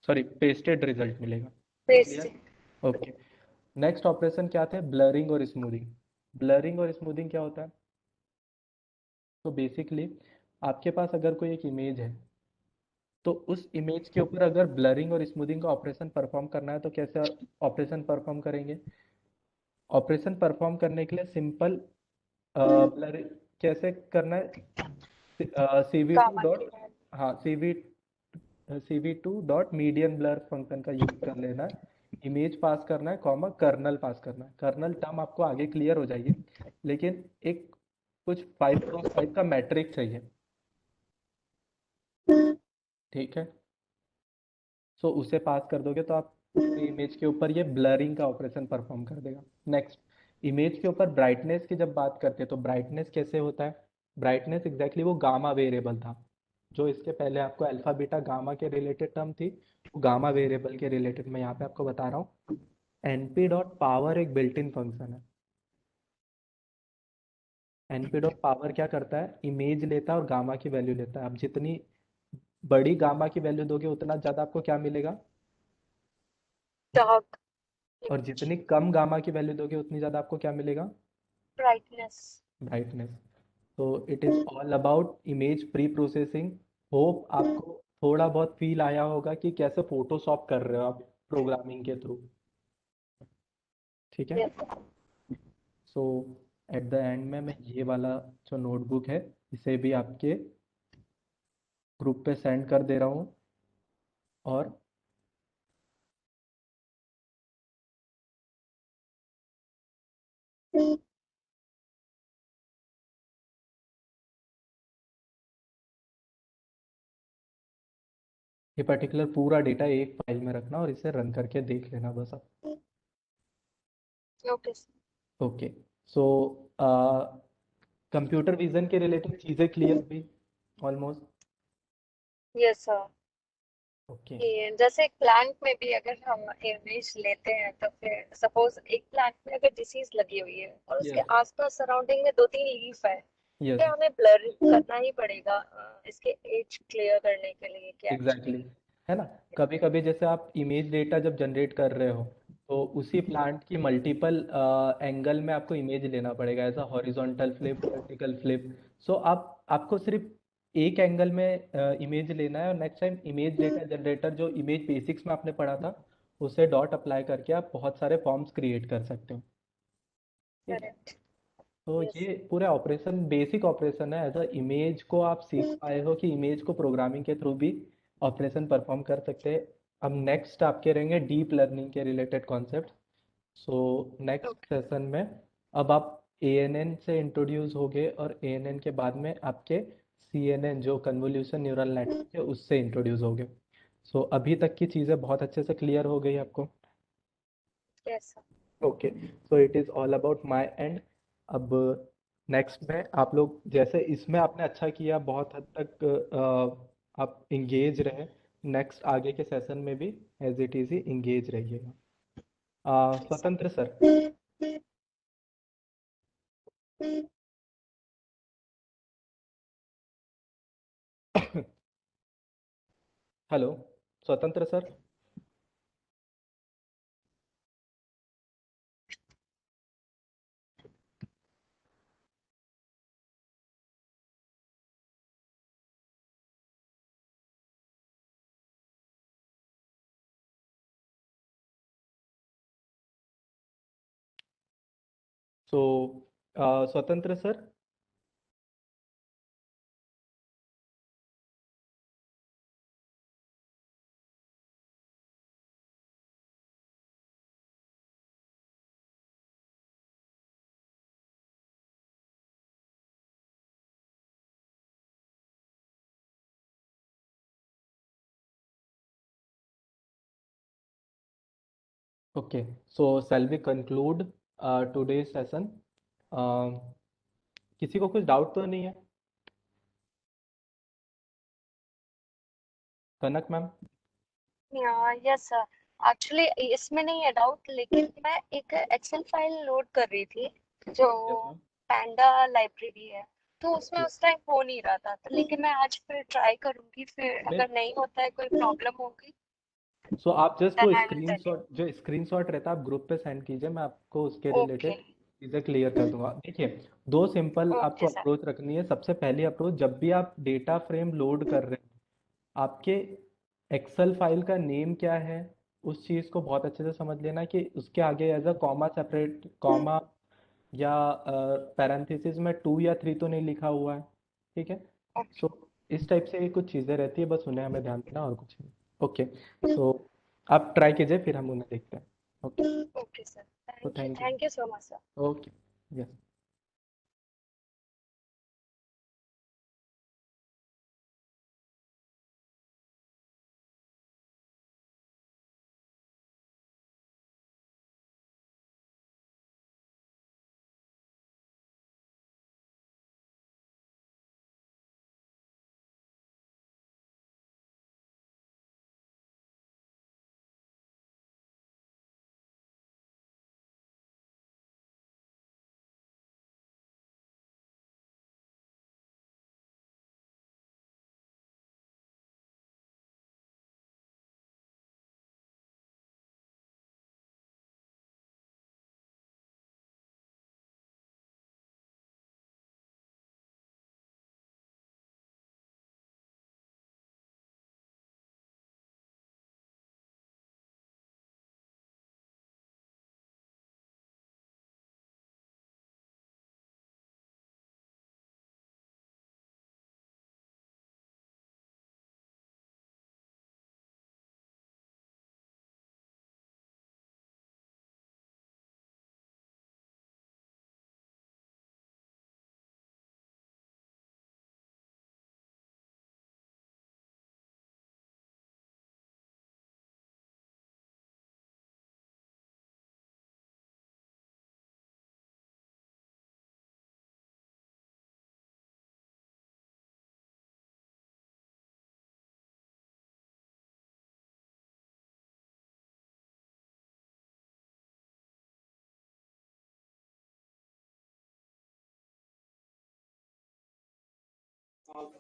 सॉरी पेस्टेड रिजल्ट मिलेगा। Clear?
Pasting.
Okay. Next operation क्या थे, ब्लरिंग और स्मूथिंग। ब्लरिंग और स्मूथिंग क्या होता है, तो बेसिकली आपके पास अगर कोई एक इमेज है तो उस इमेज के ऊपर अगर ब्लरिंग और स्मूथिंग का ऑपरेशन परफॉर्म करना है तो कैसे ऑपरेशन परफॉर्म करेंगे। ऑपरेशन परफॉर्म करने के लिए सिंपल ब्लर कैसे करना है, CV2
गामा की
डॉट,
वैल्यू।
हाँ CV2 dot median blur function का यूज कर लेना है। इमेज पास करना है, कॉमा कर्नल पास करना है। कर्नल टर्म आपको आगे क्लियर हो जाएगी, लेकिन एक कुछ 5x5 का मैट्रिक चाहिए। ठीक है। सो उसे पास कर दोगे तो आप पूरी इमेज के ऊपर ये ब्लरिंग का ऑपरेशन परफॉर्म कर देगा। नेक्स्ट, इमेज के ऊपर ब्राइटनेस की जब बात करते हैं तो ब्राइटनेस कैसे होता है, ब्राइटनेस एग्जैक्टली वो गामा वेरिएबल था जो इसके पहले आपको अल्फा बीटा गामा के रिलेटेड टर्म थी, वो गामा वेरिएबल के रिलेटेड मैं यहाँ पे आपको बता रहा हूँ। np डॉट पावर एक बिल्ट इन फंक्शन है। np डॉट पावर क्या करता है, इमेज लेता है और गामा की वैल्यू लेता है। आप जितनी बड़ी गामा की वैल्यू दोगे उतना ज़्यादा आपको क्या मिलेगा,
डार्क
और जितनी कम गामा की वैल्यू दोगे उतनी ज़्यादा आपको क्या मिलेगा,
ब्राइटनेस।
ब्राइटनेस। तो it is all about image pre processing. Hope आपको थोड़ा बहुत फील आया होगा कि कैसे फोटोशॉप कर रहे हो आप प्रोग्रामिंग के थ्रू। ठीक है। सो एट द एंड में मैं ये वाला जो नोटबुक है इसे भी आपके ग्रुप पे सेंड कर दे रहा हूँ। और ये पर्टिकुलर पूरा डेटा एक फाइल में रखना और इसे रन करके देख लेना बस आप।
Okay sir.
Okay. So computer vision के रिलेटेड चीज़ें क्लियर हुई ऑलमोस्ट।
Yes sir.
ओके।
कि जैसे प्लांट में भी अगर हम इमेज लेते हैं तो फिर सपोज एक प्लांट में अगर डिसीज लगी हुई है और उसके
यस
आसपास सराउंडिंग में दो तीन लीफ है,
यस
क्या हमें ब्लर करना ही पड़ेगा इसके एज क्लियर करने के लिए क्या
एग्जैक्टली, है ना। कभी कभी जैसे आप इमेज डेटा जब जनरेट कर रहे हो तो उसी प्लांट की मल्टीपल एंगल में आपको इमेज लेना पड़ेगा, ऐसा हॉरिजॉन्टल फ्लिप, वर्टिकल फ्लिप। सो आपको सिर्फ एक एंगल में इमेज लेना है, और next time image data generator जो इमेज बेसिक्स में आपने पढ़ा था उसे डॉट अप्लाई करके आप बहुत सारे फॉर्म्स क्रिएट कर सकते हो। ठीक है,
करेक्ट।
तो
यस।
ये पूरा ऑपरेशन बेसिक ऑपरेशन है। एज अ इमेज को आप सीख पाए हो कि इमेज को प्रोग्रामिंग के थ्रू भी ऑपरेशन परफॉर्म कर सकते हैं। अब नेक्स्ट आपके रहेंगे डीप लर्निंग के related concept. So next session में अब आप ANN से इंट्रोड्यूस होगे, और ANN के बाद में आपके CNN जो कन्वोल्यूशन न्यूरल नेटवर्क है उससे इंट्रोड्यूस होगे। सो अभी तक की चीज़ें बहुत अच्छे से क्लियर हो गई आपको?
Yes.
Okay, so it is all about my and. अब नेक्स्ट में आप लोग जैसे इसमें आपने अच्छा किया, बहुत हद तक आप इंगेज रहे, नेक्स्ट आगे के सेशन में भी एज इट इज़ ही इंगेज रहिएगा। Swatantra sir. Hello Swatantra sir. So Swatantra sir. Okay, so shall we conclude today's session? किसी को कुछ डाउट तो नहीं है? कनक मैम।
Yes sir. एक्चुअली इसमें नहीं है डाउट, लेकिन मैं एक एक्सेल फाइल लोड कर रही थी जो
यस मैम।
पैंडा लाइब्रेरी है, तो उसमें उस टाइम हो नहीं रहा था, तो लेकिन मैं आज फिर ट्राई करूंगी, फिर अगर नहीं होता है, कोई प्रॉब्लम होगी
सो आप जस्ट वो
then I will tell you.
Screenshot, जो स्क्रीनशॉट रहता है आप ग्रुप पे सेंड कीजिए, मैं आपको उसके
ओके।
रिलेटेड चीज़ें क्लियर कर दूंगा। देखिए, दो सिंपल आपको
ओके सर।
अप्रोच रखनी है। सबसे पहली अप्रोच, जब भी आप डेटा फ्रेम लोड कर रहे हैं, आपके एक्सेल फाइल का नेम क्या है उस चीज़ को बहुत अच्छे से समझ लेना कि उसके आगे as a comma separate comma या पैरेंथेसिस में 2 या 3 तो नहीं लिखा हुआ है। ठीक है,
ओके।
सो इस टाइप से कुछ चीज़ें रहती है, बस उन्हें हमें ध्यान देना और कुछ नहीं। ओके, सो आप ट्राई कीजिए, फिर हम उन्हें देखते हैं। Okay,
okay sir.
तो thank you.
Thank you so much sir.
Okay, yes.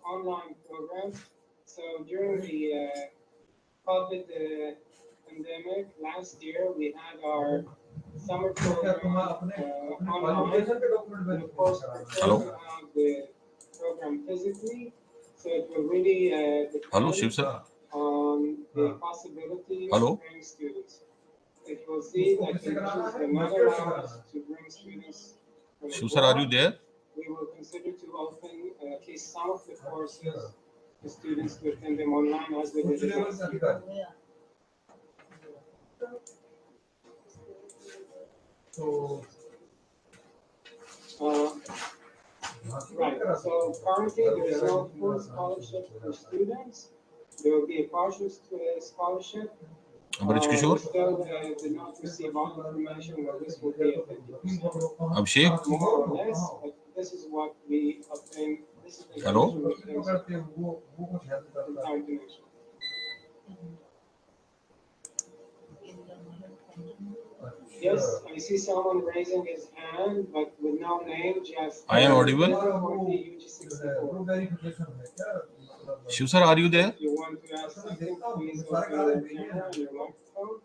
Online program. So during the COVID pandemic, last year we had our summer program online. And of course,
Hello?
to have the program physically, so it will really
Hello,
depend
Shiv sir.
on the possibility
Hello?
of bringing students. If you'll see that conditions will not allow us to bring students from
Shiv sir, are you
abroad,
there?
we will consider to open at least some of the courses to students to attend them online as we did it last year. Right, so currently there is no full scholarship for students. There will be a partial scholarship.
Abhishek
We
Kishore?
still did not receive all information whether this will be a 50%,
Abhishek?
more or less, but this is what we obtain. This is the
Hello?
information we obtain from time to next. Yes, I see someone raising his hand, but with no name, just.
I am audible. Shiv sir, are you there?
If you want to ask something, please open your camera and your microphone.